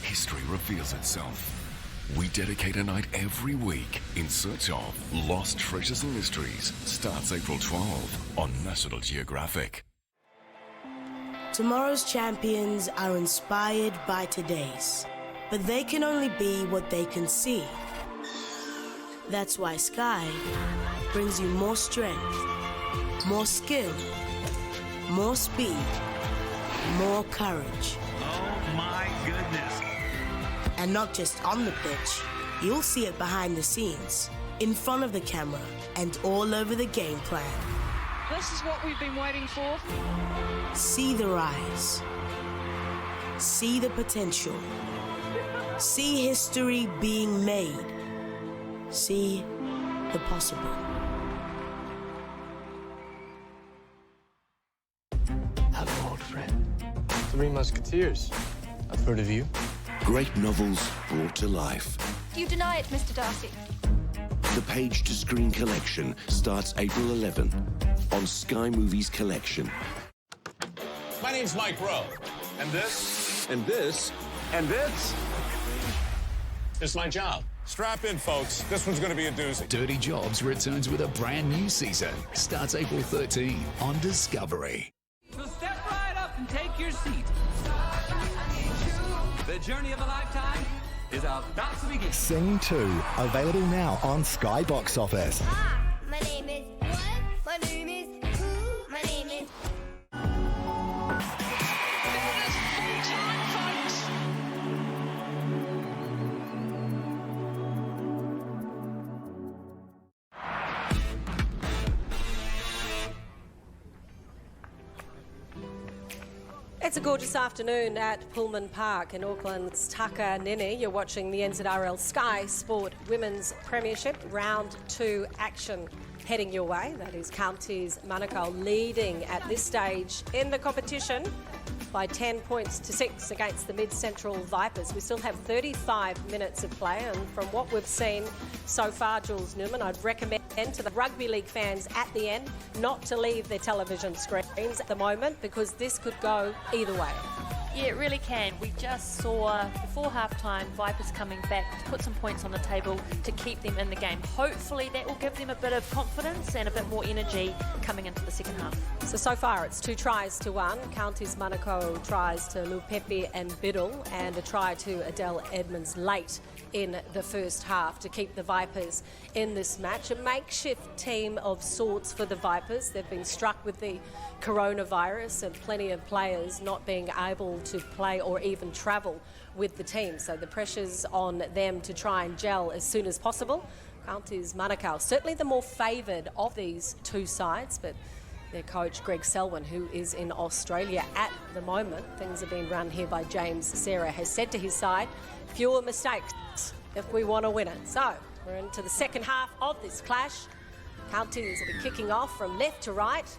history reveals itself. We dedicate a night every week in search of lost treasures and mysteries. Starts April 12 on National Geographic. Tomorrow's champions are inspired by today's, but they can only be what they can see. That's why Sky brings you more strength, more skill, more speed, more courage. Oh my goodness. And not just on the pitch, you'll see it behind the scenes, in front of the camera, and all over the game plan. This is what we've been waiting for. See the rise. See the potential. See history being made. See the possible. Hello, old friend. Three Musketeers. I've heard of you. Great novels brought to life. You deny it, Mr. Darcy. The Page to Screen collection starts April 11 on Sky Movies Collection. My name's Mike Rowe. And this? And this? And this? It's my job. Strap in, folks. This one's going to be a doozy. Dirty Jobs returns with a brand new season. Starts April 13 on Discovery. So step right up and take your seat. The journey of a lifetime is about to begin. Sing 2, available now on Sky Box Office. My name is what? My name is who? My name is... It's a gorgeous afternoon at Pullman Park in Auckland's Takanini. You're watching the NZRL Sky Sport Women's Premiership Round 2 action heading your way. That is Counties Manukau leading at this stage in the competition by 10 points to 6 against the Mid-Central Vipers. We still have 35 minutes of play, and from what we've seen so far, Jules Newman, I'd recommend to the rugby league fans at the end not to leave their television screens at the moment, because this could go either way. Yeah, it really can. We just saw before half-time Vipers coming back to put some points on the table to keep them in the game. Hopefully that will give them a bit of confidence and a bit more energy coming into the second half. So far it's 2 tries to 1. Counties Manukau tries to Lupepe and Biddle, and a try to Adele Edmonds late in the first half to keep the Vipers in this match. A makeshift team of sorts for the Vipers. They've been struck with the coronavirus and plenty of players not being able to play or even travel with the team. So the pressure's on them to try and gel as soon as possible. Counties Manukau, certainly the more favoured of these two sides, but their coach Greg Selwyn, who is in Australia at the moment, things are being run here by James Sarah, has said to his side, fewer mistakes if we want to win it. So we're into the second half of this clash. Counties will be kicking off from left to right.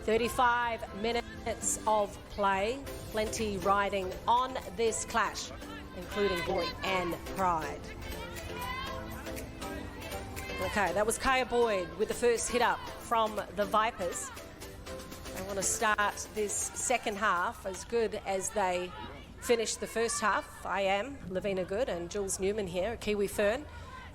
35 minutes of play, plenty riding on this clash, including glory and pride. Okay, that was Kaya Boyd with the first hit up from the Vipers. They want to start this second half as good as they finished the first half. I am Lavina Good and Jules Newman here, a Kiwi Fern,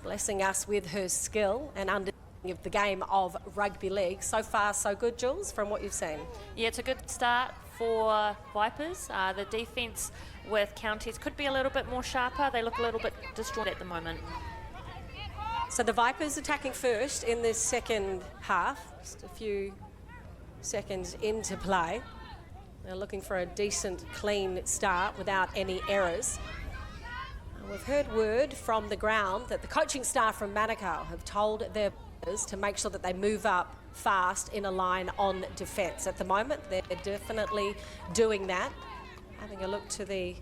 blessing us with her skill and understanding of the game of rugby league. So far, so good, Jules, from what you've seen. Yeah, it's a good start for Vipers. The defence with Counties could be a little bit more sharper. They look a little bit distraught at the moment. So the Vipers attacking first in this second half, just a few seconds into play. They're looking for a decent, clean start without any errors. We've heard word from the ground that the coaching staff from Manukau have told their players to make sure that they move up fast in a line on defence. At the moment, they're definitely doing that. Having a look to the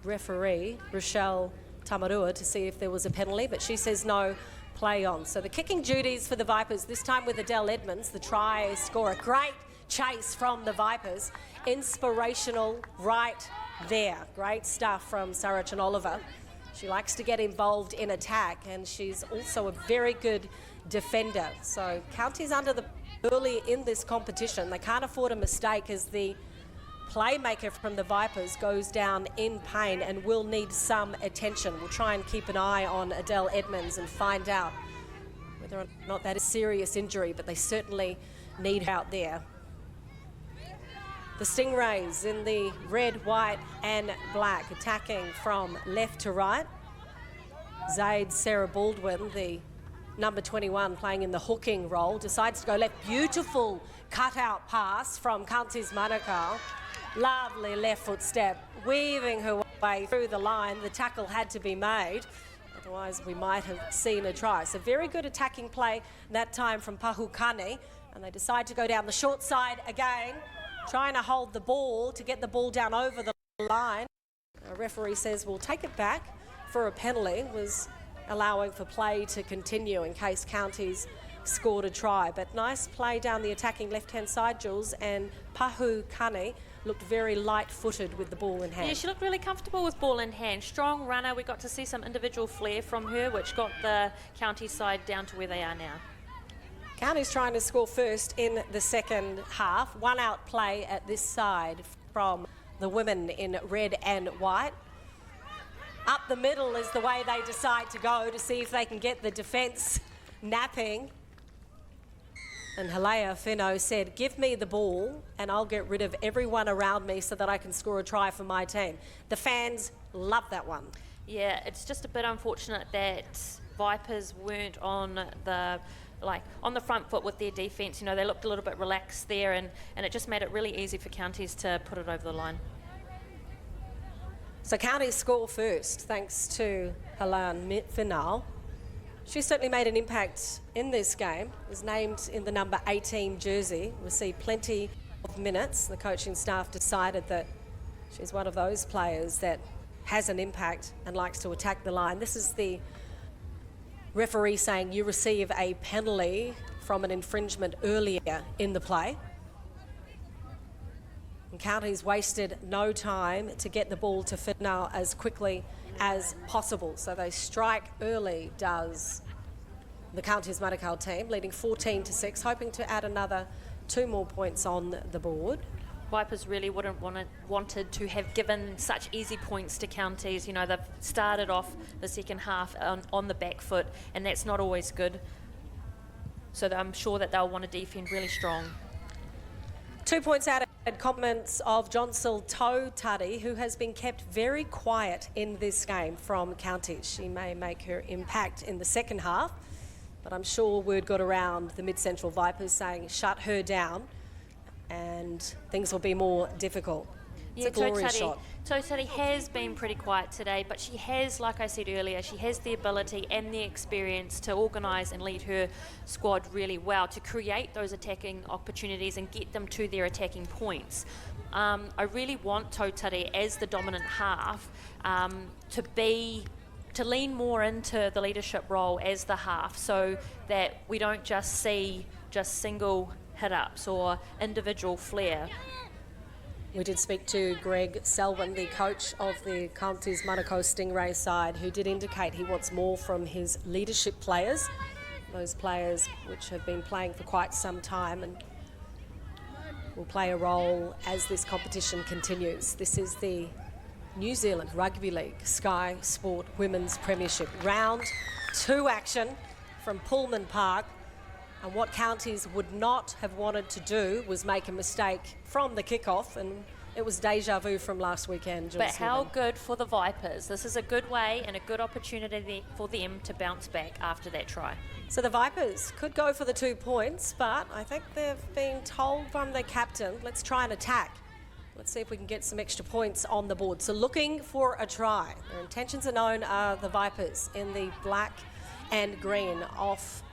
referee, Rochelle Tamarua, to see if there was a penalty, but she says no, play on. So the kicking duties for the Vipers, this time with Adele Edmonds, the try scorer. Great chase from the Vipers. Inspirational right there. Great stuff from Sarah Oliver. She likes to get involved in attack, and she's also a very good defender. So County's under the early in this competition. They can't afford a mistake as the playmaker from the Vipers goes down in pain and will need some attention. We'll try and keep an eye on Adele Edmonds and find out whether or not that is serious injury, but they certainly need her out there. The Stingrays in the red, white and black, attacking from left to right. Zaid Sarah Baldwin, the number 21, playing in the hooking role, decides to go left. Beautiful cutout pass from County's Manukau. Lovely left foot step, weaving her way through the line. The tackle had to be made, otherwise we might have seen a try. So very good attacking play that time from Pahukani, and they decide to go down the short side again, trying to hold the ball to get the ball down over the line. A referee says we'll take it back for a penalty, was allowing for play to continue in case Counties scored a try. But nice play down the attacking left-hand side, Jules, and Pahukani looked very light-footed with the ball in hand. Yeah, she looked really comfortable with ball in hand. Strong runner. We got to see some individual flair from her, which got the County side down to where they are now. County's trying to score first in the second half. One out play at this side from the women in red and white. Up the middle is the way they decide to go to see if they can get the defence napping. And Halea Fino said, give me the ball and I'll get rid of everyone around me so that I can score a try for my team. The fans love that one. Yeah, it's just a bit unfortunate that Vipers weren't on the front foot with their defence. You know, they looked a little bit relaxed there, and it just made it really easy for Counties to put it over the line. So Counties score first thanks to Halan Finau. She certainly made an impact in this game. Was named in the number 18 jersey. We'll see plenty of minutes. The coaching staff decided that she's one of those players that has an impact and likes to attack the line. This is the referee saying you receive a penalty from an infringement earlier in the play. And Counties wasted no time to get the ball to Finau as quickly as possible. So they strike early, does the Counties Manukau team, leading 14-6, hoping to add another 2 more points on the board. Vipers really wouldn't wanted to have given such easy points to Counties. You know, they've started off the second half on the back foot, and that's not always good. So I'm sure that they'll want to defend really strong. 2 points out and comments of Johnsel Tautari, who has been kept very quiet in this game from Counties. She may make her impact in the second half, but I'm sure word got around the Mid-Central Vipers saying shut her down and things will be more difficult. It's a glorious shot. Tautari has been pretty quiet today, but she has, like I said earlier, she has the ability and the experience to organise and lead her squad really well, to create those attacking opportunities and get them to their attacking points. I really want Tautari as the dominant half to lean more into the leadership role as the half, so that we don't just see single hit-ups or individual flair. We did speak to Greg Selwyn, the coach of the Counties Manukau Stingray side, who did indicate he wants more from his leadership players, those players which have been playing for quite some time and will play a role as this competition continues. This is the New Zealand Rugby League Sky Sport Women's Premiership. Round 2 action from Pullman Park. And what Counties would not have wanted to do was make a mistake from the kickoff, and it was deja vu from last weekend. But how good for the Vipers. This is a good way and a good opportunity for them to bounce back after that try. So the Vipers could go for the 2 points, but I think they've been told from their captain, let's try and attack. Let's see if we can get some extra points on the board. So looking for a try. Their intentions are known, are the Vipers in the black and green off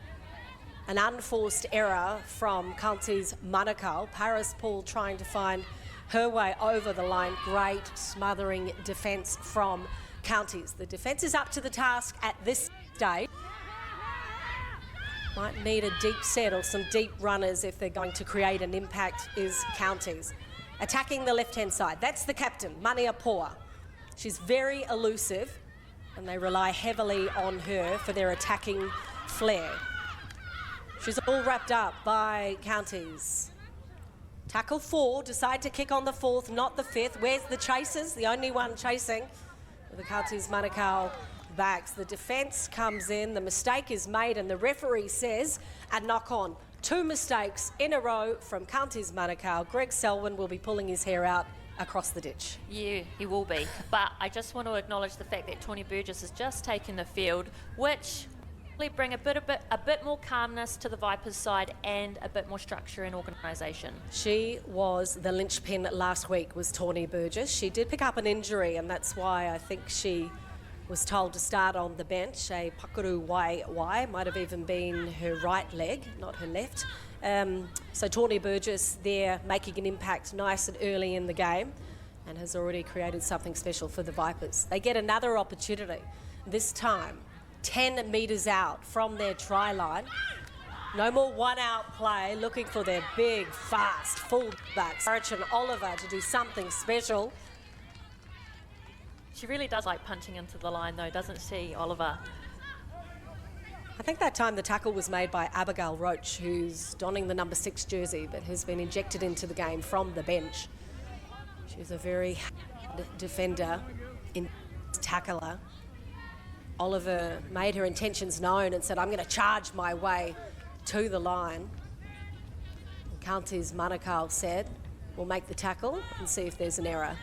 an unforced error from Counties Manukau. Paris Paul trying to find her way over the line. Great smothering defence from Counties. The defence is up to the task at this stage. Might need a deep set or some deep runners if they're going to create an impact, is Counties. Attacking the left-hand side. That's the captain, Mania Poa. She's very elusive and they rely heavily on her for their attacking flair. She's all wrapped up by Counties. Tackle 4, decide to kick on the 4th, not the 5th. Where's the chasers? The only one chasing the Counties Manukau backs. The defence comes in, the mistake is made, and the referee says a knock on. 2 mistakes in a row from Counties Manukau. Greg Selwyn will be pulling his hair out across the ditch. Yeah, he will be. But I just want to acknowledge the fact that Tawny Burgess has just taken the field, which will bring a bit more calmness to the Vipers side and a bit more structure and organisation. She was the linchpin last week, was Tawny Burgess. She did pick up an injury, and that's why I think she was told to start on the bench. A pakuru wai might have even been her right leg, not her left. So Tawny Burgess there making an impact nice and early in the game and has already created something special for the Vipers. They get another opportunity, this time 10 metres out from their try line. No more one-out play, looking for their big, fast full-backs. Saracen Oliver to do something special. She really does like punching into the line though, doesn't she, Oliver? I think that time the tackle was made by Abigail Roach, who's donning the number 6 jersey, but has been injected into the game from the bench. She's a very hard defender, tackler. Oliver made her intentions known and said, I'm going to charge my way to the line. And Counties Manukau said, we'll make the tackle and see if there's an error.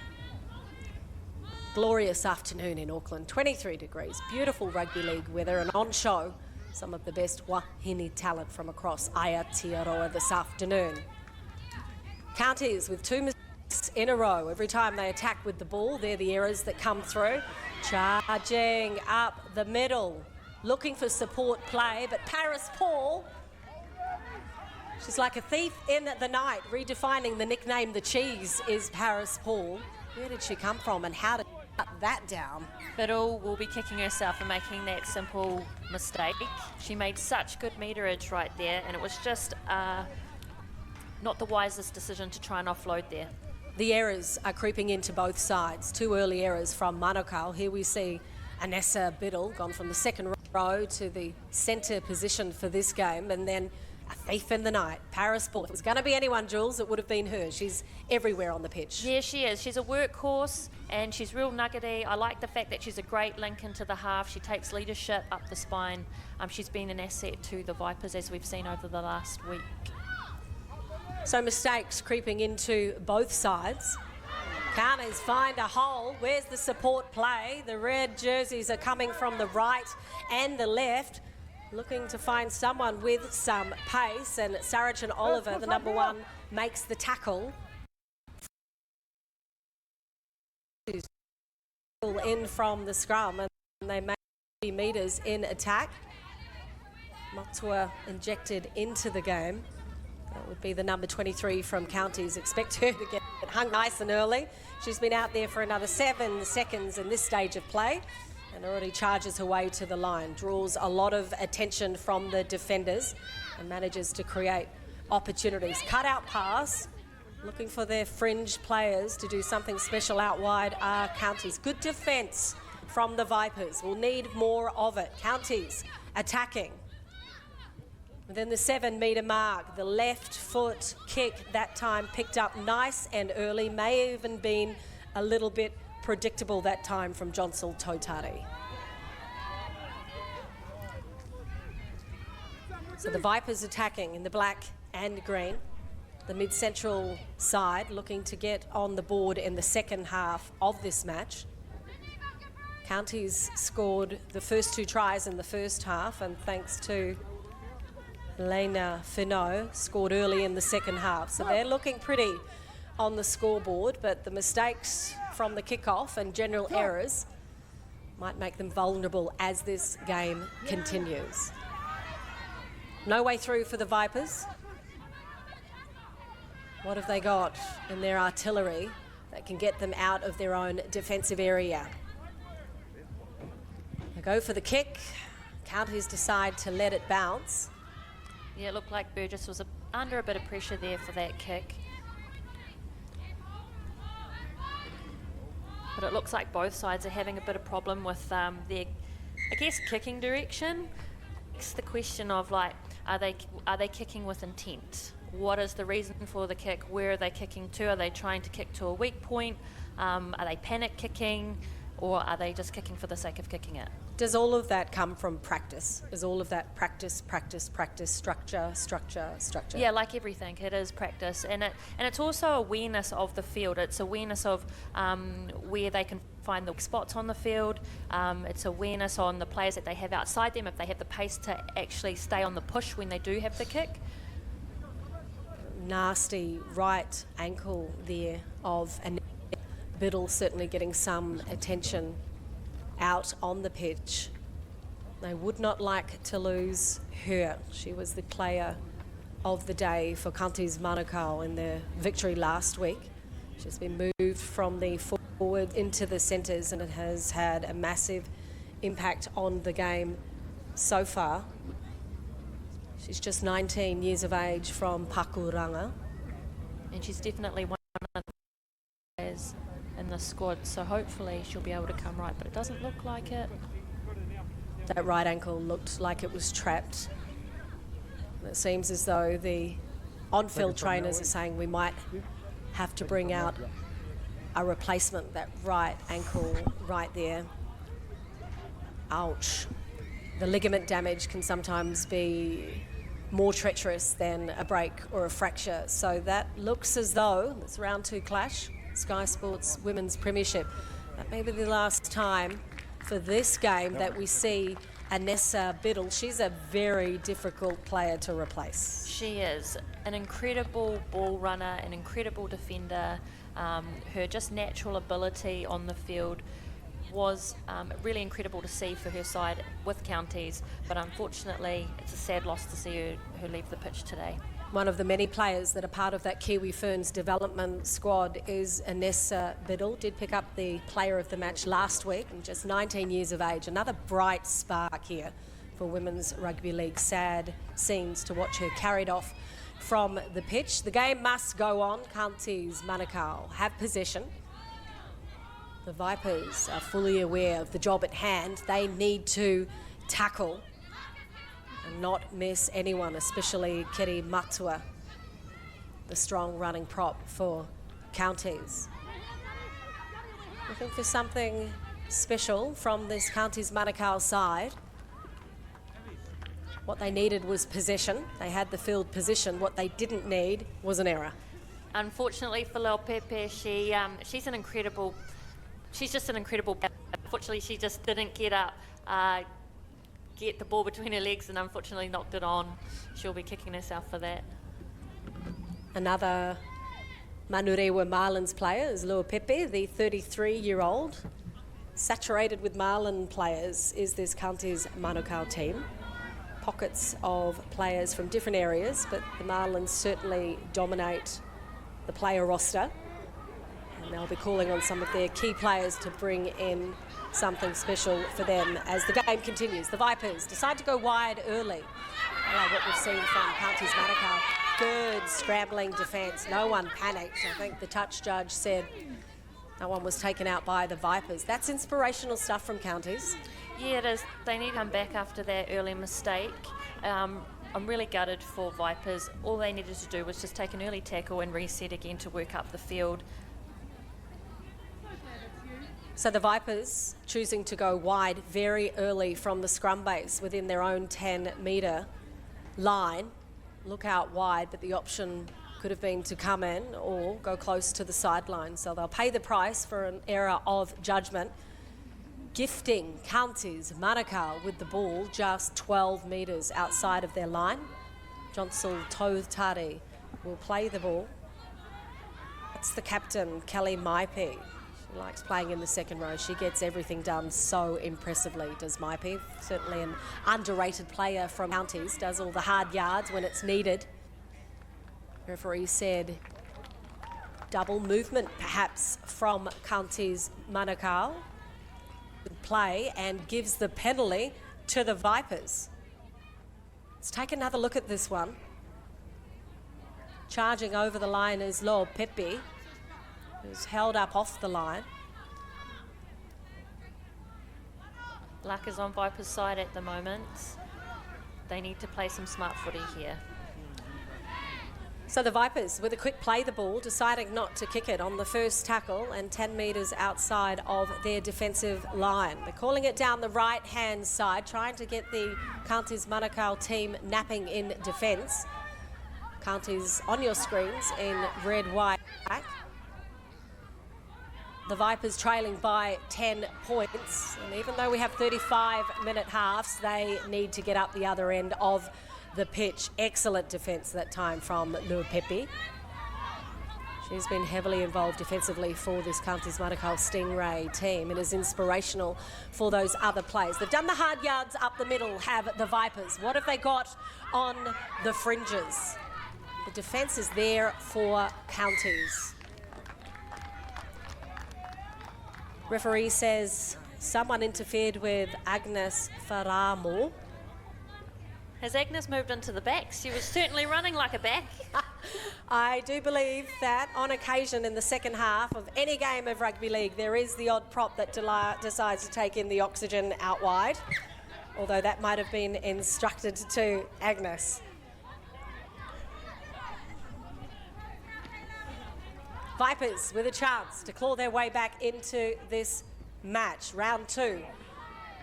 Glorious afternoon in Auckland, 23 degrees, beautiful rugby league weather, and on show some of the best wahine talent from across Aotearoa this afternoon. Counties with 2 mistakes in a row. Every time they attack with the ball, they're the errors that come through. Charging up the middle, looking for support play, but Paris Paul, she's like a thief in the night, redefining the nickname The Cheese is Paris Paul. Where did she come from and how did she cut that down? Biddle will be kicking herself for making that simple mistake. She made such good meterage right there, and it was just not the wisest decision to try and offload there. The errors are creeping into both sides. 2 early errors from Manukau. Here we see Anessa Biddle gone from the second row to the centre position for this game, and then a thief in the night, Paris Paul. If it was going to be anyone, Jules, it would have been her. She's everywhere on the pitch. Yeah, she is. She's a workhorse and she's real nuggety. I like the fact that she's a great link into the half. She takes leadership up the spine. She's been an asset to the Vipers, as we've seen over the last week. So mistakes creeping into both sides. Counties find a hole. Where's the support play? The red jerseys are coming from the right and the left, looking to find someone with some pace, and Saracen Oliver, the number 1, makes the tackle. In from the scrum, and they make 3 metres in attack. Matua injected into the game. That would be the number 23 from Counties. Expect her to get hung nice and early. She's been out there for another 7 seconds in this stage of play and already charges her way to the line. Draws a lot of attention from the defenders and manages to create opportunities. Cut out pass, looking for their fringe players to do something special out wide are Counties. Good defence from the Vipers. We'll need more of it. Counties attacking. Within the 7-metre mark, the left foot kick that time picked up nice and early, may have even been a little bit predictable that time from Jonsel Totari. So the Vipers attacking in the black and green. The mid-central side looking to get on the board in the second half of this match. Counties scored the first 2 tries in the first half, and thanks to Lena Finot, scored early in the second half. So they're looking pretty on the scoreboard, but the mistakes from the kickoff and general errors might make them vulnerable as this game continues. No way through for the Vipers. What have they got in their artillery that can get them out of their own defensive area? They go for the kick. Counties decide to let it bounce. Yeah, it looked like Burgess was under a bit of pressure there for that kick. But it looks like both sides are having a bit of problem with their, I guess, kicking direction. It's the question of, like, are they kicking with intent? What is the reason for the kick? Where are they kicking to? Are they trying to kick to a weak point? Are they panic kicking? Or are they just kicking for the sake of kicking it? Does all of that come from practice? Is all of that practice, structure? Yeah, like everything, it is practice, and it's also awareness of the field. It's awareness of where they can find the spots on the field. It's awareness on the players that they have outside them, if they have the pace to actually stay on the push when they do have the kick. Nasty right ankle there of Annette Biddle, certainly getting some attention out on the pitch. They would not like to lose her. She was the player of the day for Counties Manukau in their victory last week. She's been moved from the forward into the centres, and it has had a massive impact on the game so far. She's just 19 years of age from Pakuranga. And she's definitely one of the players in the squad, so hopefully she'll be able to come right, but it doesn't look like it. That right ankle looked like it was trapped. It seems as though the on-field trainers are saying we might have to bring out a replacement. That right ankle right there. Ouch. The ligament damage can sometimes be more treacherous than a break or a fracture, so that looks as though it's round 2 clash. Sky Sports Women's Premiership. That may be the last time for this game that we see Annette Biddle. She's a very difficult player to replace. She is an incredible ball runner, an incredible defender. Her just natural ability on the field was really incredible to see for her side with Counties, but unfortunately it's a sad loss to see her leave the pitch today. One of the many players that are part of that Kiwi Ferns development squad is Annette Biddle. Did pick up the player of the match last week, and just 19 years of age. Another bright spark here for Women's Rugby League. Sad scenes to watch her carried off from the pitch. The game must go on. Counties Manukau have possession. The Vipers are fully aware of the job at hand. They need to tackle and not miss anyone, especially Kiri Matua, the strong running prop for Counties. Looking for something special from this Counties Manukau side. What they needed was possession. They had the field position. What they didn't need was an error. Unfortunately for Leo Pepe, she's just an incredible player. Unfortunately, she just didn't get up, get the ball between her legs, and unfortunately knocked it on. She'll be kicking herself for that. Another Manurewa Marlins player is Lua Pepe, the 33-year-old. Saturated with Marlin players is this Counties Manukau team. Pockets of players from different areas, but the Marlins certainly dominate the player roster. And they'll be calling on some of their key players to bring in something special for them as the game continues. The Vipers decide to go wide early. I like what we've seen from Counties Manukau. Good scrambling defence. No one panicked. I think the touch judge said no one was taken out by the Vipers. That's inspirational stuff from Counties. Yeah, it is. They need to come back after their early mistake. I'm really gutted for Vipers. All they needed to do was just take an early tackle and reset again to work up the field. So the Vipers choosing to go wide very early from the scrum base within their own 10-metre line. Look out wide, but the option could have been to come in or go close to the sideline. So they'll pay the price for an error of judgment. Gifting Counties Manukau with the ball just 12 metres outside of their line. Jonsel Toutari will play the ball. It's the captain, Kelly Maipi. She likes playing in the second row. She gets everything done so impressively, does Maipi. Certainly an underrated player from Counties. Does all the hard yards when it's needed. Referee said double movement perhaps from Counties Manukau. Play and gives the penalty to the Vipers. Let's take another look at this one. Charging over the line is Lo Pepe, who's held up off the line. Luck is on Vipers' side at the moment. They need to play some smart footy here. So the Vipers, with a quick play the ball, deciding not to kick it on the first tackle and 10 metres outside of their defensive line. They're calling it down the right-hand side, trying to get the Counties Manukau team napping in defence. Counties on your screens in red, white, black. The Vipers trailing by 10 points. And even though we have 35-minute halves, they need to get up the other end of the pitch. Excellent defence that time from Luapepe. She's been heavily involved defensively for this Counties Manukau Stingray team and is inspirational for those other players. They've done the hard yards up the middle, have the Vipers. What have they got on the fringes? The defence is there for Counties. Referee says someone interfered with Agnes Faramo. Has Agnes moved into the back? She was certainly running like a back. I do believe that on occasion in the second half of any game of rugby league, there is the odd prop that decides to take in the oxygen out wide, although that might have been instructed to Agnes. Vipers with a chance to claw their way back into this match, round 2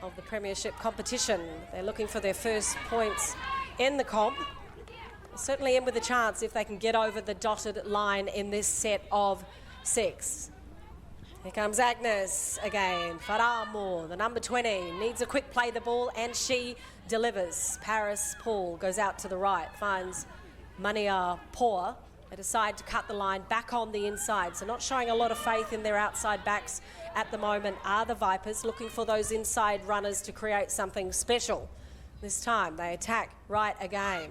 of the Premiership competition. They're looking for their first points in the comp. Certainly in with a chance if they can get over the dotted line in this set of 6. Here comes Agnes again. Faramo, the number 20, needs a quick play the ball and she delivers. Paris Paul goes out to the right, finds Mania Poa. They decide to cut the line back on the inside, so not showing a lot of faith in their outside backs at the moment are the Vipers, looking for those inside runners to create something special. This time they attack right again.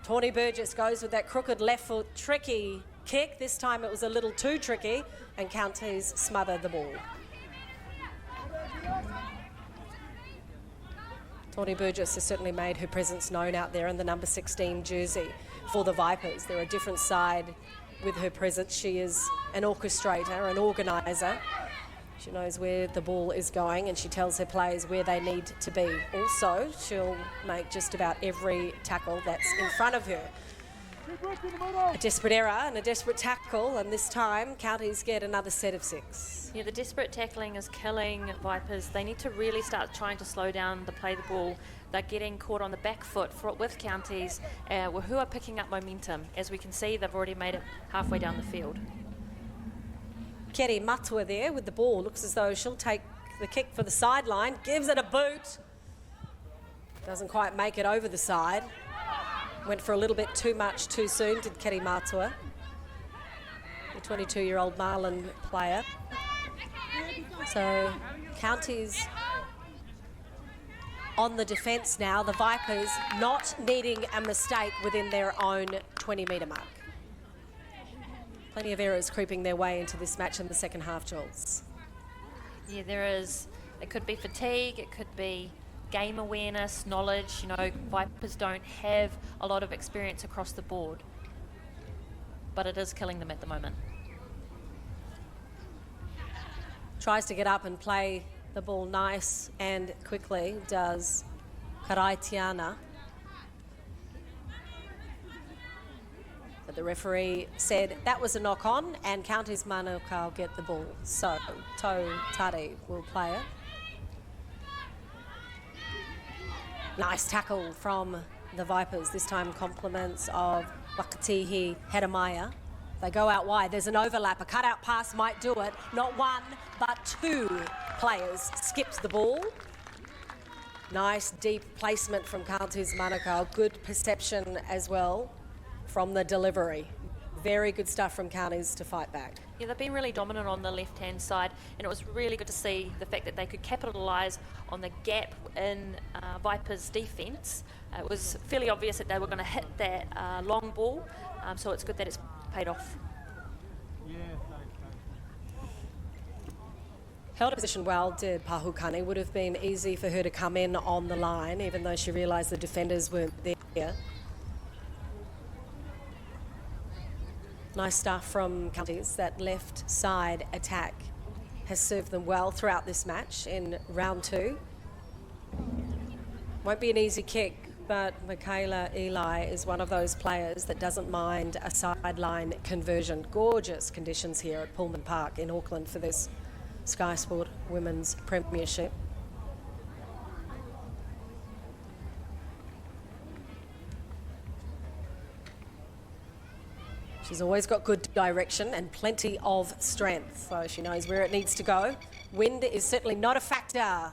Tawny Burgess goes with that crooked left foot, tricky kick. This time it was a little too tricky and Counties smother the ball. Tawny Burgess has certainly made her presence known out there in the number 16 jersey for the Vipers. They're a different side with her presence. She is an orchestrator, an organiser. She knows where the ball is going and she tells her players where they need to be. Also, she'll make just about every tackle that's in front of her. A desperate error and a desperate tackle, and this time Counties get another set of 6. Yeah, the desperate tackling is killing Vipers. They need to really start trying to slow down the play the ball. They're getting caught on the back foot with Counties, who are picking up momentum. As we can see, they've already made it halfway down the field. Keri Matua there with the ball. Looks as though she'll take the kick for the sideline. Gives it a boot. Doesn't quite make it over the side. Went for a little bit too much too soon, did Keri Matua, the 22-year-old Marlin player. So Counties on the defence now. The Vipers not needing a mistake within their own 20-metre mark. Plenty of errors creeping their way into this match in the second half, Jules. Yeah, there is. It could be fatigue, it could be game awareness, knowledge. You know, Vipers don't have a lot of experience across the board, but it is killing them at the moment. Tries to get up and play the ball nice and quickly, does Karaitiana. But the referee said that was a knock-on and Counties Manukau get the ball. So Tau Tari will play it. Nice tackle from the Vipers, this time compliments of Wakatihi Hedamaya. They go out wide, there's an overlap, a cut-out pass might do it. Not one, but 2 players skipped the ball. Nice deep placement from Counties Manukau, good perception as well from the delivery. Very good stuff from Counties to fight back. Yeah, they've been really dominant on the left-hand side, and it was really good to see the fact that they could capitalise on the gap in Vipers' defence. It was fairly obvious that they were going to hit that long ball, so it's good that it's paid off. Held a position well, did Pahukani. Would have been easy for her to come in on the line, even though she realised the defenders weren't there. Nice stuff from Counties. That left side attack has served them well throughout this match in round 2. Won't be an easy kick, but Michaela Eli is one of those players that doesn't mind a sideline conversion. Gorgeous conditions here at Pullman Park in Auckland for this Sky Sport Women's Premiership. She's always got good direction and plenty of strength, so she knows where it needs to go. Wind is certainly not a factor.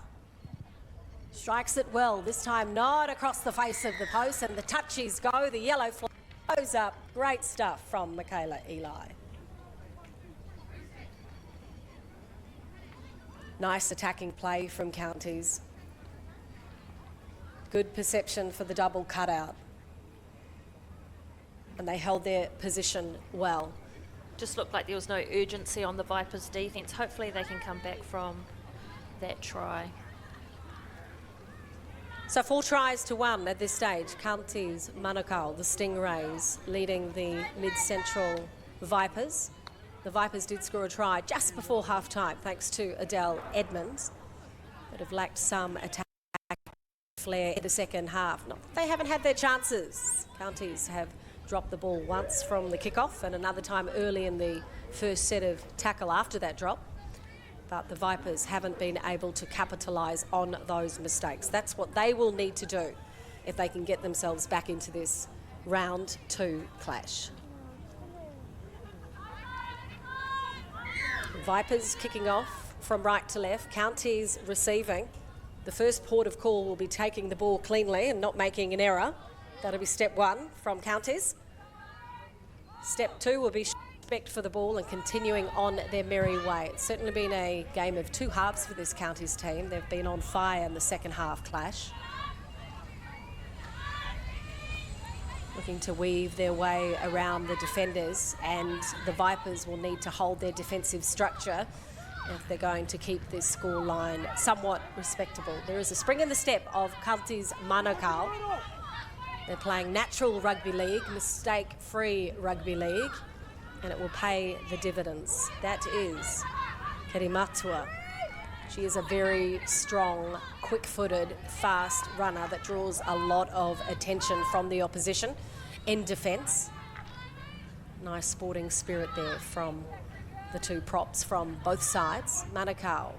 Strikes it well, this time not across the face of the post, and the touchies go, the yellow flows up. Great stuff from Michaela Eli. Nice attacking play from Counties. Good perception for the double cutout. And they held their position well. Just looked like there was no urgency on the Vipers' defence. Hopefully they can come back from that try. So 4 tries to 1 at this stage. Counties, Manukau, the Stingrays, leading the Mid-Central Vipers. The Vipers did score a try just before half-time, thanks to Adele Edmonds, but have lacked some attack flair in the second half. They haven't had their chances. Counties have dropped the ball once from the kickoff and another time early in the first set of tackle after that drop. But the Vipers haven't been able to capitalise on those mistakes. That's what they will need to do if they can get themselves back into this round 2 clash. Vipers kicking off from right to left, Counties receiving. The first port of call will be taking the ball cleanly and not making an error. That'll be step 1 from Counties. Step 2 will be respect for the ball and continuing on their merry way. It's certainly been a game of 2 halves for this Counties team. They've been on fire in the second half clash. Looking to weave their way around the defenders, and the Vipers will need to hold their defensive structure if they're going to keep this score line somewhat respectable. There is a spring in the step of Counties Manukau. They're playing natural rugby league, mistake-free rugby league, and it will pay the dividends. That is Kerimatua. She is a very strong, quick-footed, fast runner that draws a lot of attention from the opposition in defence. Nice sporting spirit there from the 2 props from both sides. Manukau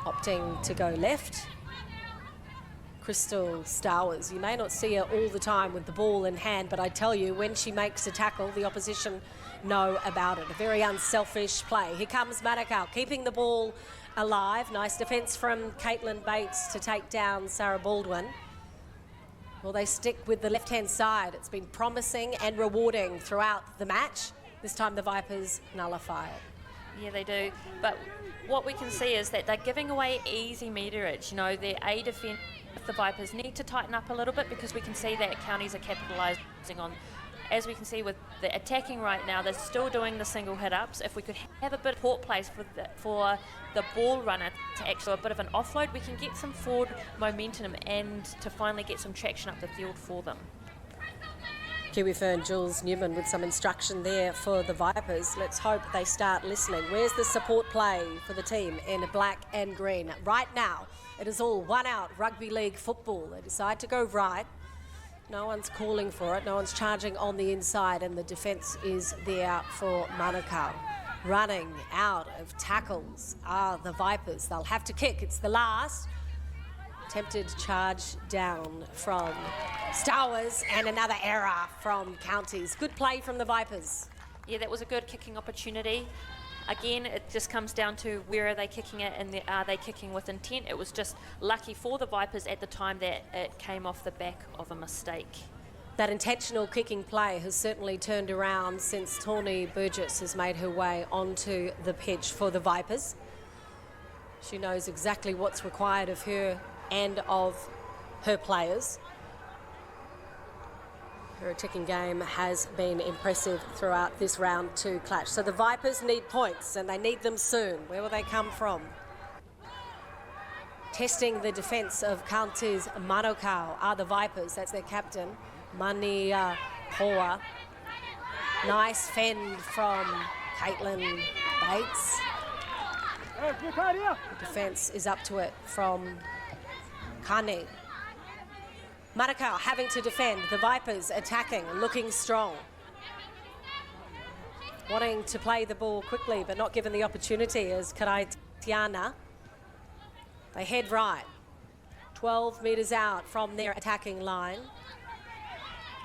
opting to go left. Crystal Stowers, you may not see her all the time with the ball in hand, but I tell you, when she makes a tackle, the opposition know about it. A very unselfish play. Here comes Manukau, keeping the ball alive. Nice defence from Caitlin Bates to take down Sarah Baldwin. Will they stick with the left-hand side? It's been promising and rewarding throughout the match. This time the Vipers nullify it. Yeah, they do. But what we can see is that they're giving away easy meterage. You know, their A defence, the Vipers need to tighten up a little bit, because we can see that Counties are capitalising on, as we can see with the attacking right now, they're still doing the single hit-ups. If we could have a bit of port place for the ball runner to actually do a bit of an offload, we can get some forward momentum and to finally get some traction up the field for them. Kiwi Fern Jules Newman with some instruction there for the Vipers. Let's hope they start listening. Where's the support play for the team in black and green? Right now, it is all one-out rugby league football. They decide to go right. No one's calling for it. No one's charging on the inside, and the defence is there for Manukau. Running out of tackles are the Vipers. They'll have to kick. It's the last. Attempted charge down from Stowers, and another error from Counties. Good play from the Vipers. Yeah, that was a good kicking opportunity. Again, it just comes down to where are they kicking it, and are they kicking with intent. It was just lucky for the Vipers at the time that it came off the back of a mistake. That intentional kicking play has certainly turned around since Tawny Burgess has made her way onto the pitch for the Vipers. She knows exactly what's required of her and of her players. Her attacking game has been impressive throughout this round 2 clash. So the Vipers need points, and they need them soon. Where will they come from? Testing the defence of Counties Manukau are the Vipers. That's their captain, Mania Hoa. Nice fend from Caitlin Bates. The defence is up to it from Kane. Manukau having to defend. The Vipers attacking, looking strong. Wanting to play the ball quickly, but not given the opportunity as Karaitiana. They head right. 12 metres out from their attacking line.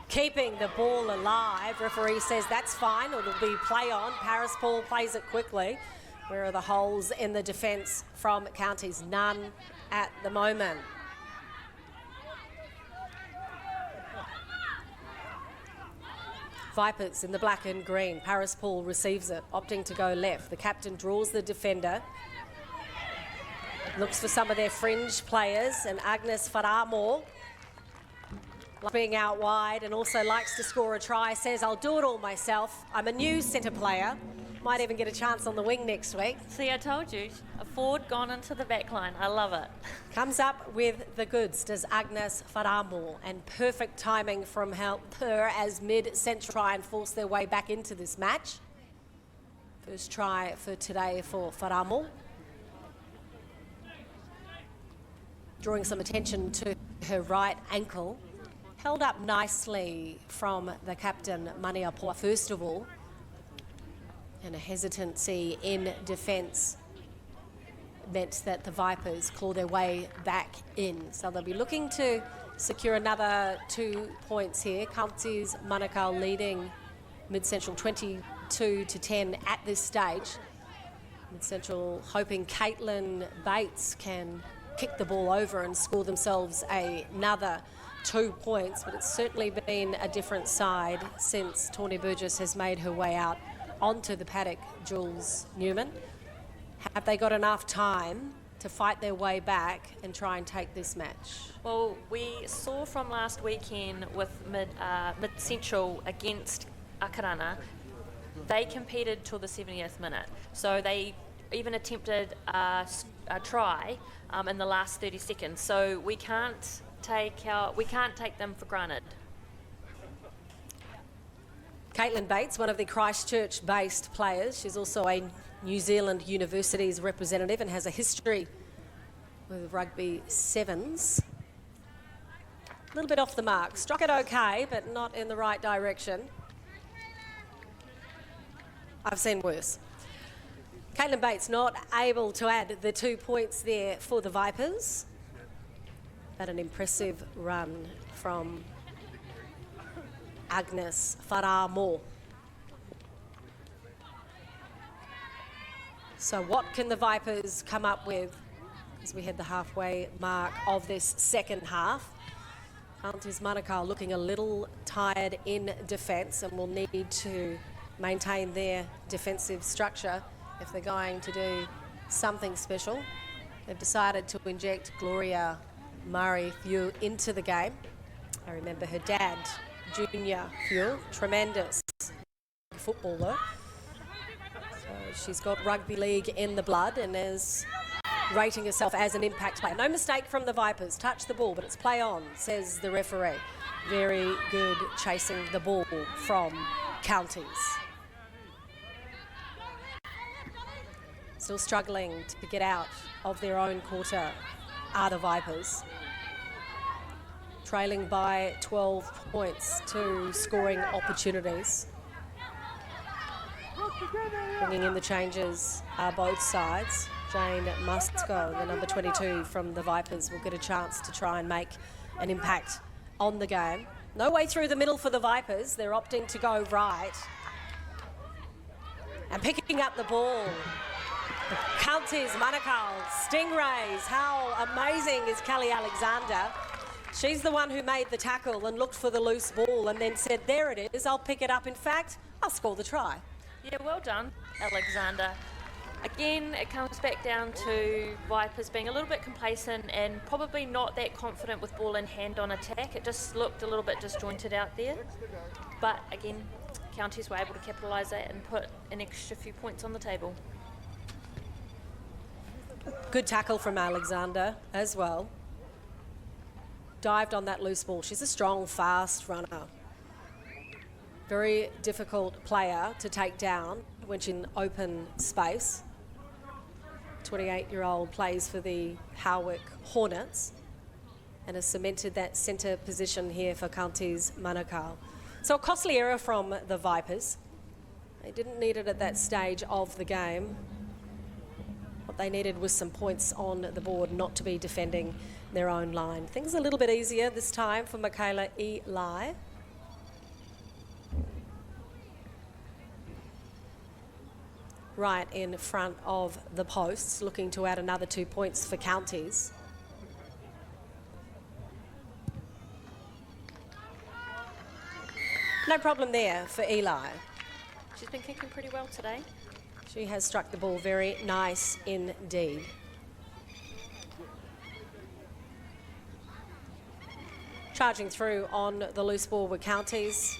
Keeping the ball alive. Referee says that's fine. It'll be play on. Paris Paul plays it quickly. Where are the holes in the defence from Counties? None at the moment. Vipers in the black and green. Paris Paul receives it, opting to go left. The captain draws the defender. Looks for some of their fringe players, and Agnes Faramo being out wide and also likes to score a try, says, I'll do it all myself. I'm a new centre player. Might even get a chance on the wing next week. See, I told you, a forward gone into the back line. I love it. Comes up with the goods, does Agnes Faramo, and perfect timing from her as mid-central try and force their way back into this match. First try for today for Faramo. Drawing some attention to her right ankle. Held up nicely from the captain, Maniapoa, first of all. And a hesitancy in defence meant that the Vipers claw their way back in. So they'll be looking to secure another 2 points here. Counties Manukau leading Mid-Central 22-10 at this stage. Mid-Central hoping Caitlin Bates can kick the ball over and score themselves another 2 points, but it's certainly been a different side since Tawny Burgess has made her way out onto the paddock, Jules Newman. Have they got enough time to fight their way back and try and take this match? Well, we saw from last weekend with Mid-Central against Akarana, they competed till the 70th minute. So they even attempted a try in the last 30 seconds. So we can't take them for granted. Caitlin Bates, one of the Christchurch-based players. She's also a New Zealand University's representative and has a history with rugby sevens. A little bit off the mark. Struck it okay, but not in the right direction. I've seen worse. Caitlin Bates not able to add the 2 points there for the Vipers. But an impressive run from Agnes Faramo. So what can the Vipers come up with as we hit the halfway mark of this second half? Counties Manukau looking a little tired in defence and will need to maintain their defensive structure if they're going to do something special. They've decided to inject Gloria Murray Few into the game. I remember her dad, Junior Few, tremendous footballer. So she's got rugby league in the blood and is rating herself as an impact player. No mistake from the Vipers. Touch the ball, but it's play on, says the referee. Very good chasing the ball from Counties. Still struggling to get out of their own quarter are the Vipers. Trailing by 12 points to scoring opportunities. Bringing in the changes are both sides. Jane Musco, the number 22 from the Vipers, will get a chance to try and make an impact on the game. No way through the middle for the Vipers. They're opting to go right. And picking up the ball. The Counties Manukau Stingrays. How amazing is Kelly Alexander? She's the one who made the tackle and looked for the loose ball and then said, there it is, I'll pick it up. In fact, I'll score the try. Yeah, well done, Alexander. Again, it comes back down to Vipers being a little bit complacent and probably not that confident with ball in hand on attack. It just looked a little bit disjointed out there. But again, Counties were able to capitalise that and put an extra few points on the table. Good tackle from Alexander as well. Dived on that loose ball. She's a strong, fast runner. Very difficult player to take down when she's in open space. 28-year-old plays for the Howick Hornets. and has cemented that centre position here for Counties Manukau. So a costly error from the Vipers. They didn't need it at that stage of the game. What they needed was some points on the board, not to be defending their own line. Things a little bit easier this time for Michaela Eli. Right in front of the posts, looking to add another 2 points for Counties. No problem there for Eli. She's been kicking pretty well today. She has struck the ball very nice indeed. Charging through on the loose ball with Counties.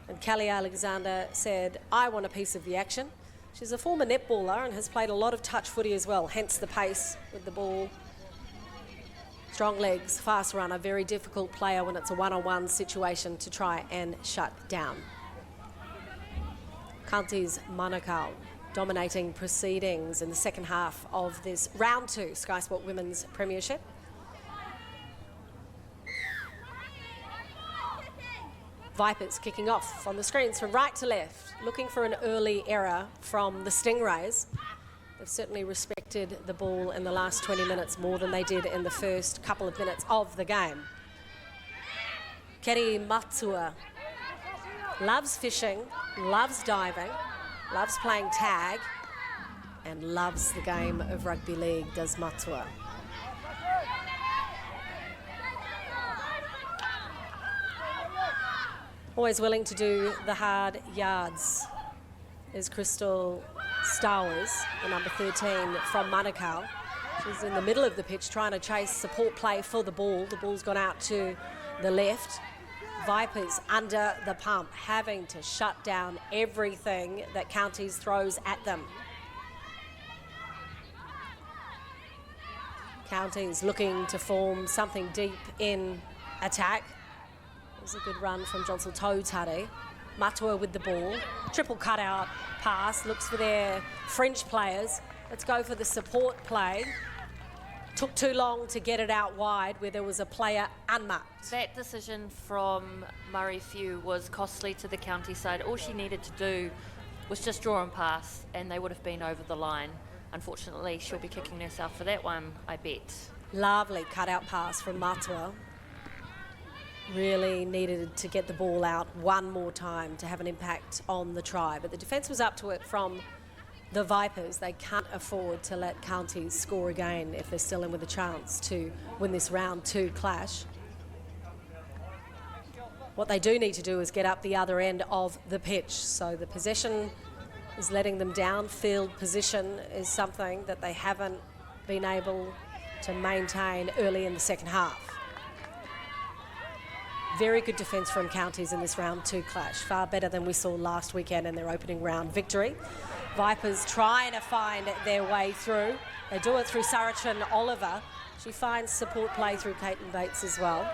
And Kelly Alexander said, I want a piece of the action. She's a former netballer and has played a lot of touch footy as well, hence the pace with the ball. Strong legs, fast runner, very difficult player when it's a one-on-one situation to try and shut down. Counties Manukau dominating proceedings in the second half of this round 2 Sky Sport Women's Premiership. Vipers kicking off on the screens from right to left, looking for an early error from the Stingrays. They've certainly respected the ball in the last 20 minutes more than they did in the first couple of minutes of the game. Keri Matua loves fishing, loves diving, loves playing tag, and loves the game of rugby league, does Matua. Always willing to do the hard yards is Crystal Stowers, the number 13 from Manukau. She's in the middle of the pitch trying to chase support play for the ball. The ball's gone out to the left. Vipers under the pump, having to shut down everything that Counties throws at them. Counties looking to form something deep in attack. There's a good run from Jonsel Tautare. Matua with the ball. Triple cutout pass. Looks for their fringe players. Let's go for the support play. Took too long to get it out wide where there was a player unmarked. That decision from Murray Few was costly to the county side. All she needed to do was just draw and pass and they would have been over the line. Unfortunately, she'll be kicking herself for that one, I bet. Lovely cutout pass from Matua. Really needed to get the ball out one more time to have an impact on the try. But the defence was up to it from the Vipers. They can't afford to let Counties score again if they're still in with a chance to win this round 2 clash. What they do need to do is get up the other end of the pitch. So the possession is letting them down. Field position is something that they haven't been able to maintain early in the second half. Very good defence from Counties in this round 2 clash. Far better than we saw last weekend in their opening round victory. Vipers trying to find their way through. They do it through Sarachan Oliver. She finds support play through Caitlin Bates as well.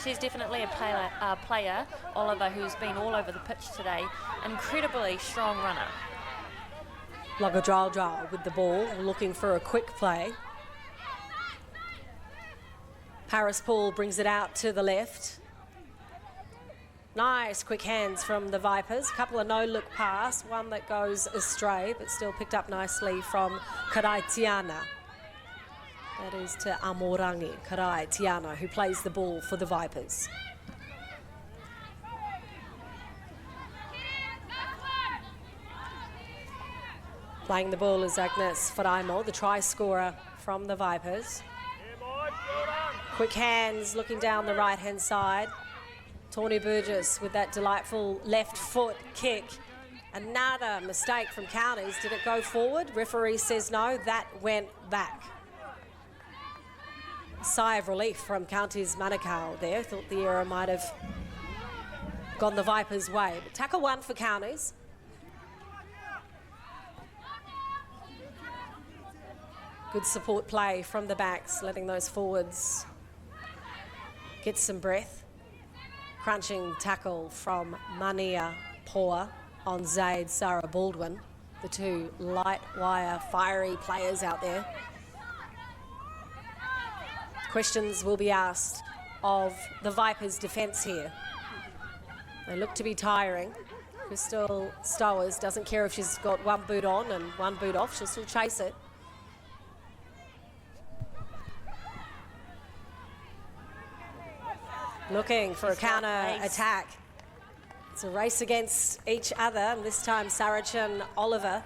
She's definitely a player, Oliver, who's been all over the pitch today. Incredibly strong runner. Logadral with the ball, looking for a quick play. Paris Paul brings it out to the left. Nice quick hands from the Vipers. Couple of no-look pass, one that goes astray, but still picked up nicely from Karai Tiana. That is to Amorangi, Karai Tiana, who plays the ball for the Vipers. Playing the ball is Agnes Faraimo, the try scorer from the Vipers. Quick hands looking down the right-hand side. Tawny Burgess with that delightful left foot kick. Another mistake from Counties. Did it go forward? Referee says no. That went back. A sigh of relief from Counties Manukau there. Thought the error might have gone the Vipers' way. But tackle 1 for Counties. Good support play from the backs, letting those forwards get some breath. Crunching tackle from Mania Poa on Zaid Sarah Baldwin, the 2 light wire fiery players out there. Questions will be asked of the Vipers' defence here. They look to be tiring. Crystal Stowers doesn't care if she's got one boot on and one boot off. She'll still chase it. Looking for a counter attack. It's a race against each other, and this time Saracen Oliver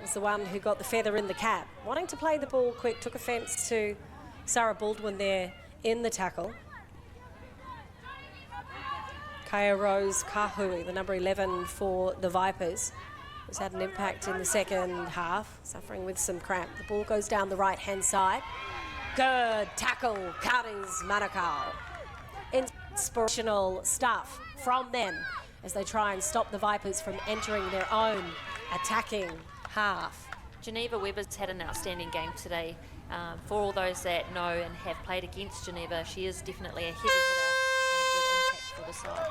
was the one who got the feather in the cap. Wanting to play the ball quick, took offence to Sarah Baldwin there in the tackle. Kaya Rose Kahui, the number 11 for the Vipers, has had an impact in the second half, suffering with some cramp. The ball goes down the right-hand side. Good tackle, Counties Manukau. Inspirational stuff from them as they try and stop the Vipers from entering their own attacking half. Geneva Webber's had an outstanding game today. For all those that know and have played against Geneva, she is definitely a heavy hitter and a good impact for the side.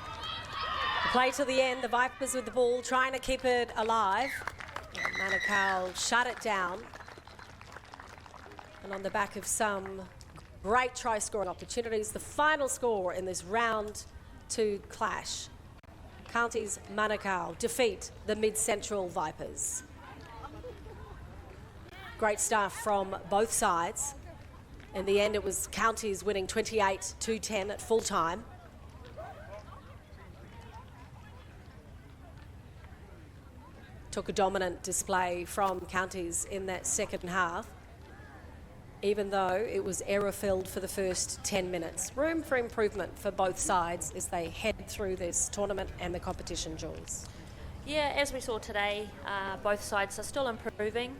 The play to the end, the Vipers with the ball, trying to keep it alive. And Manukau shut it down. And on the back of some great try-scoring opportunities, the final score in this round 2 clash. Counties Manukau defeat the Mid-Central Vipers. Great stuff from both sides. In the end, it was Counties winning 28-10 at full time. Took a dominant display from Counties in that second half, even though it was error-filled for the first 10 minutes. Room for improvement for both sides as they head through this tournament and the competition, Jules. Yeah, as we saw today, both sides are still improving.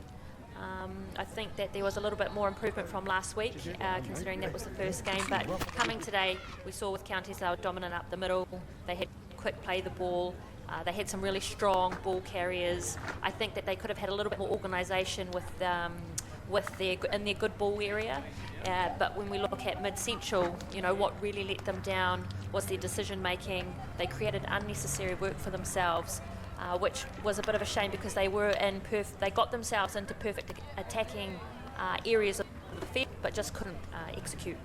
I think that there was a little bit more improvement from last week, considering that was the first game. But coming today, we saw with Counties they were dominant up the middle. They had quick play the ball. They had some really strong ball carriers. I think that they could have had a little bit more organisation with their good ball area. But when we look at Mid-Central, what really let them down was their decision making. They created unnecessary work for themselves. Which was a bit of a shame because they were they got themselves into perfect attacking areas of the field, but just couldn't execute.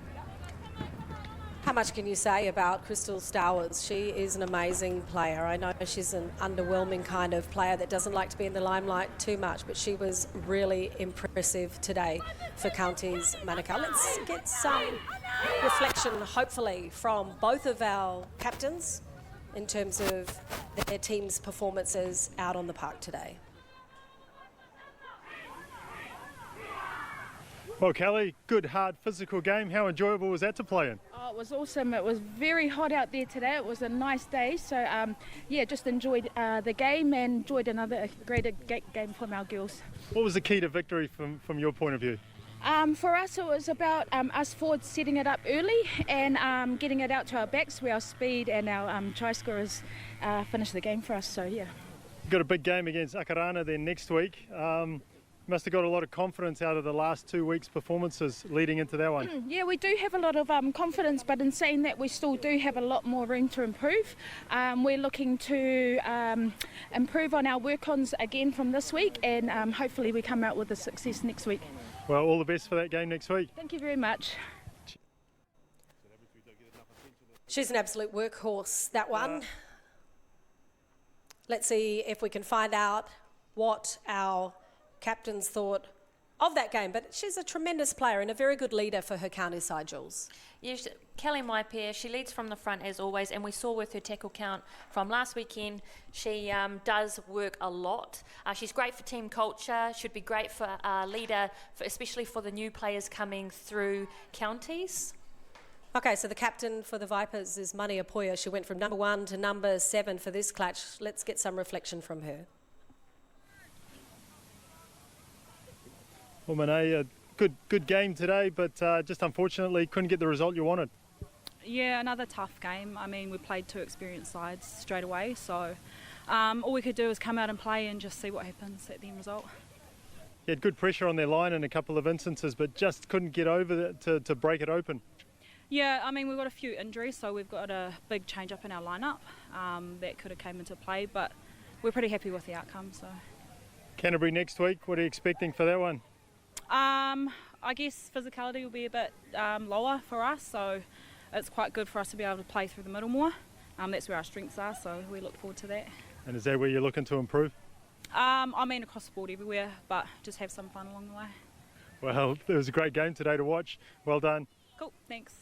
How much can you say about Crystal Stowers? She is an amazing player. I know she's an underwhelming kind of player that doesn't like to be in the limelight too much, but she was really impressive today for Counties Manukau. Let's get some reflection, hopefully, from both of our captains in terms of their team's performances out on the park today. Well, Kelly, good, hard, physical game. How enjoyable was that to play in? Oh, it was awesome. It was very hot out there today. It was a nice day. So, just enjoyed the game and enjoyed another great game from our girls. What was the key to victory from your point of view? For us, it was about us forwards setting it up early and getting it out to our backs where our speed and our try scorers finished the game for us. So, yeah. You've got a big game against Akarana then next week. Must have got a lot of confidence out of the last 2 weeks' performances leading into that one. Yeah, we do have a lot of confidence, but in saying that, we still do have a lot more room to improve. We're looking to improve on our work-ons again from this week, and hopefully we come out with a success next week. Well, all the best for that game next week. Thank you very much. She's an absolute workhorse, that one. Let's see if we can find out what our captains thought of that game, but she's a tremendous player and a very good leader for her county side, Jules. Yes, Kelly Maipair, she leads from the front as always, and we saw with her tackle count from last weekend, she does work a lot. She's great for team culture, should be great for a leader, especially for the new players coming through counties. Okay, so the captain for the Vipers is Mani Apoya. She went from number 1 to number 7 for this clutch. Let's get some reflection from her. Well, Mane, a good game today, but just unfortunately couldn't get the result you wanted. Yeah, another tough game. I mean, we played 2 experienced sides straight away, so all we could do was come out and play and just see what happens at the end result. You had good pressure on their line in a couple of instances, but just couldn't get over to break it open. Yeah, I mean, we've got a few injuries, so we've got a big change up in our lineup that could have came into play, but we're pretty happy with the outcome. So, Canterbury next week, what are you expecting for that one? I guess physicality will be a bit lower for us, so it's quite good for us to be able to play through the middle more. That's where our strengths are, so we look forward to that. And is that where you're looking to improve? I mean across the board everywhere, but just have some fun along the way. Well, it was a great game today to watch. Well done. Cool, thanks.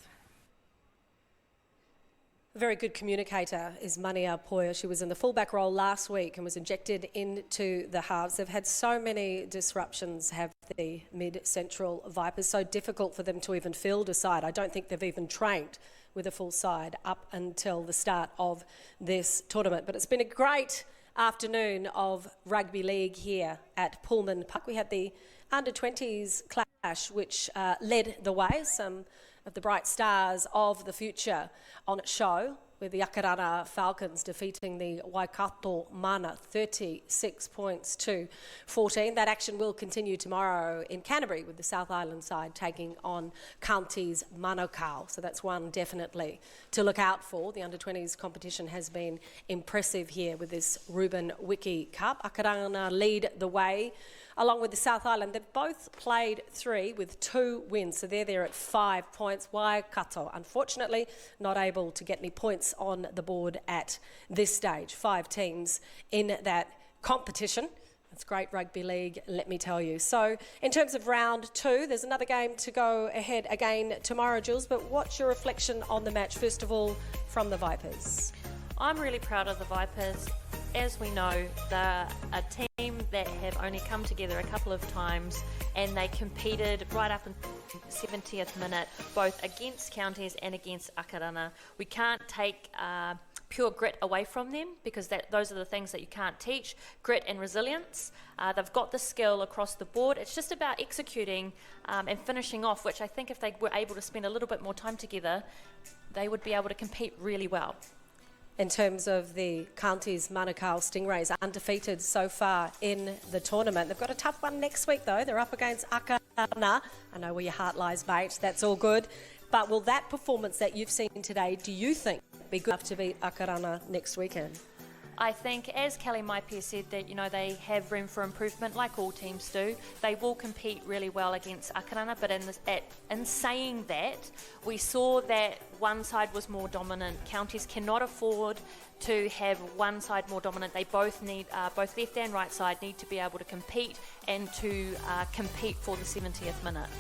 A very good communicator is Mania Poya. She was in the fullback role last week and was injected into the halves. They've had so many disruptions, have the Mid-Central Vipers, so difficult for them to even field a side. I don't think they've even trained with a full side up until the start of this tournament. But it's been a great afternoon of rugby league here at Pullman Park. We had the under-20s clash, which led the way. Some of the bright stars of the future on show, with the Akarana Falcons defeating the Waikato Mana 36 points to 14. That action will continue tomorrow in Canterbury, with the South Island side taking on County's Manukau. So that's one definitely to look out for. The under-20s competition has been impressive here with this Reuben Wiki Cup. Akarana lead the way along with the South Island. They've both played 3 with 2 wins, so they're there at 5 points. Waikato, unfortunately, not able to get any points on the board at this stage. 5 teams in that competition. It's great rugby league, let me tell you. So in terms of round 2, there's another game to go ahead again tomorrow, Jules, but what's your reflection on the match, first of all, from the Vipers? I'm really proud of the Vipers. As we know, they're a team that have only come together a couple of times, and they competed right up in the 70th minute, both against counties and against Akarana. We can't take pure grit away from them, because those are the things that you can't teach, grit and resilience. They've got the skill across the board. It's just about executing and finishing off, which I think if they were able to spend a little bit more time together, they would be able to compete really well. In terms of the county's Manukau Stingrays, undefeated so far in the tournament. They've got a tough one next week, though. They're up against Akarana. I know where your heart lies, mate. That's all good. But will that performance that you've seen today, do you think, be good enough to beat Akarana next weekend? I think, as Kelly Maipia said, that they have room for improvement, like all teams do. They will compete really well against Akarana, but in saying that, we saw that one side was more dominant. Counties cannot afford to have one side more dominant. They both need, both left and right side need to be able to compete and to compete for the 70th minute.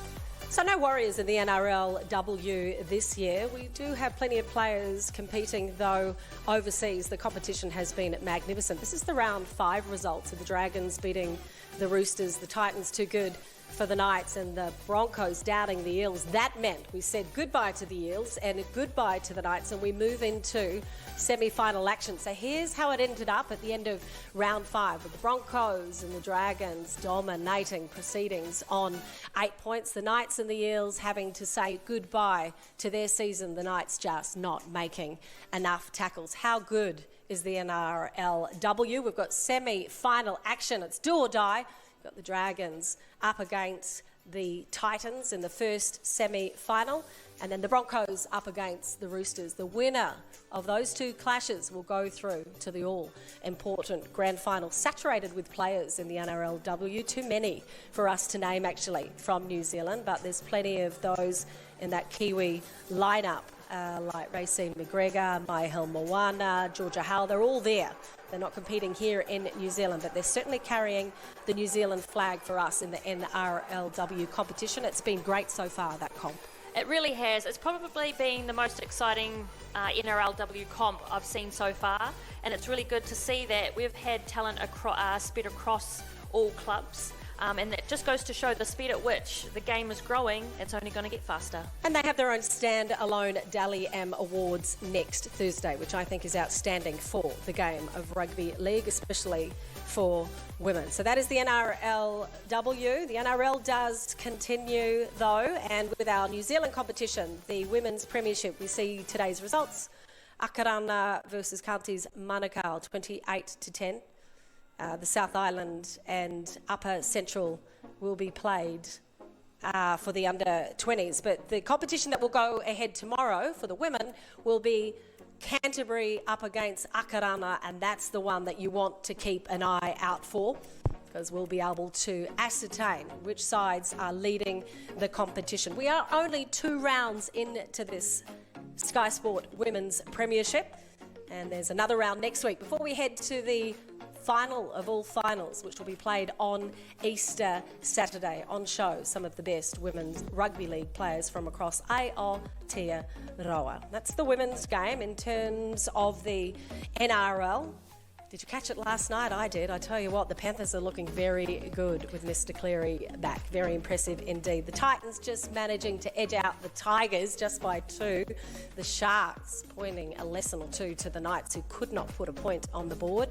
So no Warriors in the NRLW this year. We do have plenty of players competing, though, overseas. The competition has been magnificent. This is the round 5 results of the Dragons beating the Roosters, the Titans too good for the Knights, and the Broncos doubting the Eels. That meant we said goodbye to the Eels and goodbye to the Knights, and we move into semi-final action. So here's how it ended up at the end of round 5, with the Broncos and the Dragons dominating proceedings on 8 points. The Knights and the Eels having to say goodbye to their season. The Knights just not making enough tackles. How good is the NRLW? We've got semi-final action. It's do or die. Got the Dragons up against the Titans in the first semi-final, and then the Broncos up against the Roosters. The winner of those 2 clashes will go through to the all-important grand final, saturated with players in the NRLW. Too many for us to name, actually, from New Zealand, but there's plenty of those in that Kiwi lineup, like Racine McGregor, Maihel Moana, Georgia Howell. They're all there. They're not competing here in New Zealand, but they're certainly carrying the New Zealand flag for us in the NRLW competition. It's been great so far, that comp. It really has. It's probably been the most exciting NRLW comp I've seen so far, and it's really good to see that we've had talent spread across all clubs. And that just goes to show the speed at which the game is growing. It's only going to get faster. And they have their own stand-alone Dally M Awards next Thursday, which I think is outstanding for the game of rugby league, especially for women. So that is the NRLW. The NRL does continue, though, and with our New Zealand competition, the Women's Premiership, we see today's results. Akarana versus Counties Manukau, 28-10. The South Island and Upper Central will be played for the under-20s. But the competition that will go ahead tomorrow for the women will be Canterbury up against Akarana, and that's the one that you want to keep an eye out for. because we'll be able to ascertain which sides are leading the competition. We are only 2 rounds into this Sky Sport Women's Premiership, and there's another round next week before we head to the final of all finals, which will be played on Easter Saturday. On show, some of the best women's rugby league players from across Aotearoa. That's the women's game. In terms of the NRL, did you catch it last night? I did. I tell you what, the Panthers are looking very good with Mr. Cleary back. Very impressive indeed. The Titans just managing to edge out the Tigers just by 2. The Sharks pointing a lesson or 2 to the Knights, who could not put a point on the board.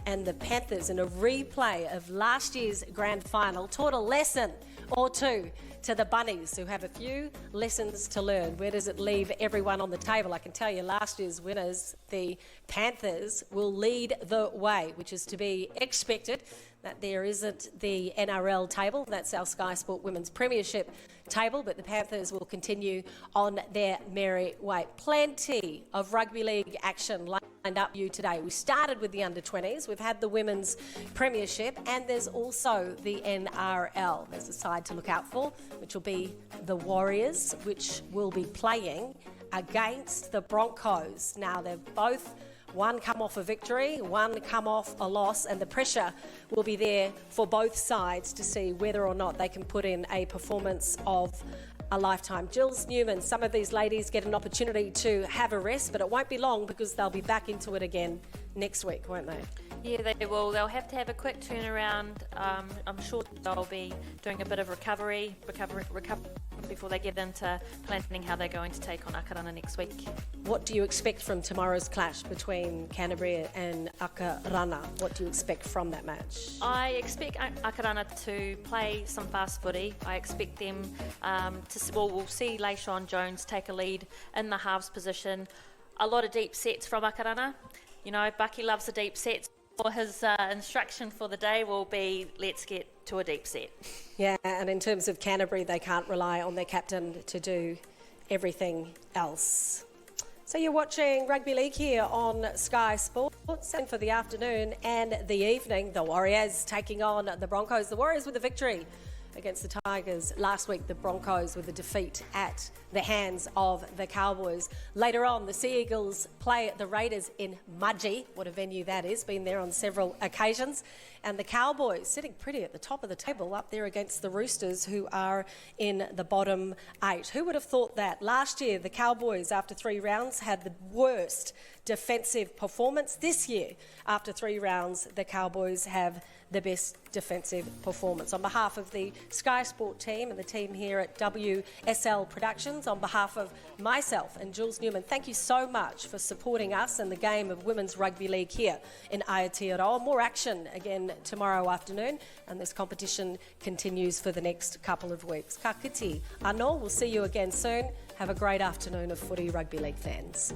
And the Panthers, in a replay of last year's grand final, taught a lesson or 2 to the Bunnies, who have a few lessons to learn. Where does it leave everyone on the table? I can tell you last year's winners, the Panthers, will lead the way, which is to be expected. That there isn't the NRL table. That's our Sky Sport Women's Premiership table, but the Panthers will continue on their merry way. Plenty of rugby league action lined up for you today. We started with the under-20s. We've had the Women's Premiership, and there's also the NRL. There's a side to look out for, which will be the Warriors, which will be playing against the Broncos. Now, they've both one come off a victory, one come off a loss, and the pressure will be there for both sides to see whether or not they can put in a performance of a lifetime. Jules Newman, some of these ladies get an opportunity to have a rest, but it won't be long because they'll be back into it again next week, won't they? Yeah, they will. They'll have to have a quick turnaround. I'm sure they'll be doing a bit of recovery before they get into planning how they're going to take on Akarana next week. What do you expect from tomorrow's clash between Canterbury and Akarana? What do you expect from that match? I expect Akarana to play some fast footy. I expect them we'll see Leishon Jones take a lead in the halves position. A lot of deep sets from Akarana. You know, Bucky loves the deep sets. His instruction for the day will be, let's get to a deep set. Yeah, and in terms of Canterbury, they can't rely on their captain to do everything else. So you're watching Rugby League here on Sky Sports, and for the afternoon and the evening, the Warriors taking on the Broncos. The Warriors with a victory against the Tigers last week, the Broncos with a defeat at the hands of the Cowboys. Later on, the Sea Eagles play the Raiders in Mudgee. What a venue that is, been there on several occasions. And the Cowboys sitting pretty at the top of the table up there against the Roosters, who are in the bottom 8. Who would have thought that? Last year, the Cowboys, after 3 rounds, had the worst defensive performance. This year, after 3 rounds, the Cowboys have the best defensive performance. On behalf of the Sky Sport team and the team here at WSL Productions, on behalf of myself and Jules Newman, thank you so much for supporting us in the game of Women's Rugby League here in Aotearoa. More action again tomorrow afternoon, and this competition continues for the next couple of weeks. Ka kite anō, we'll see you again soon. Have a great afternoon of footy rugby league fans.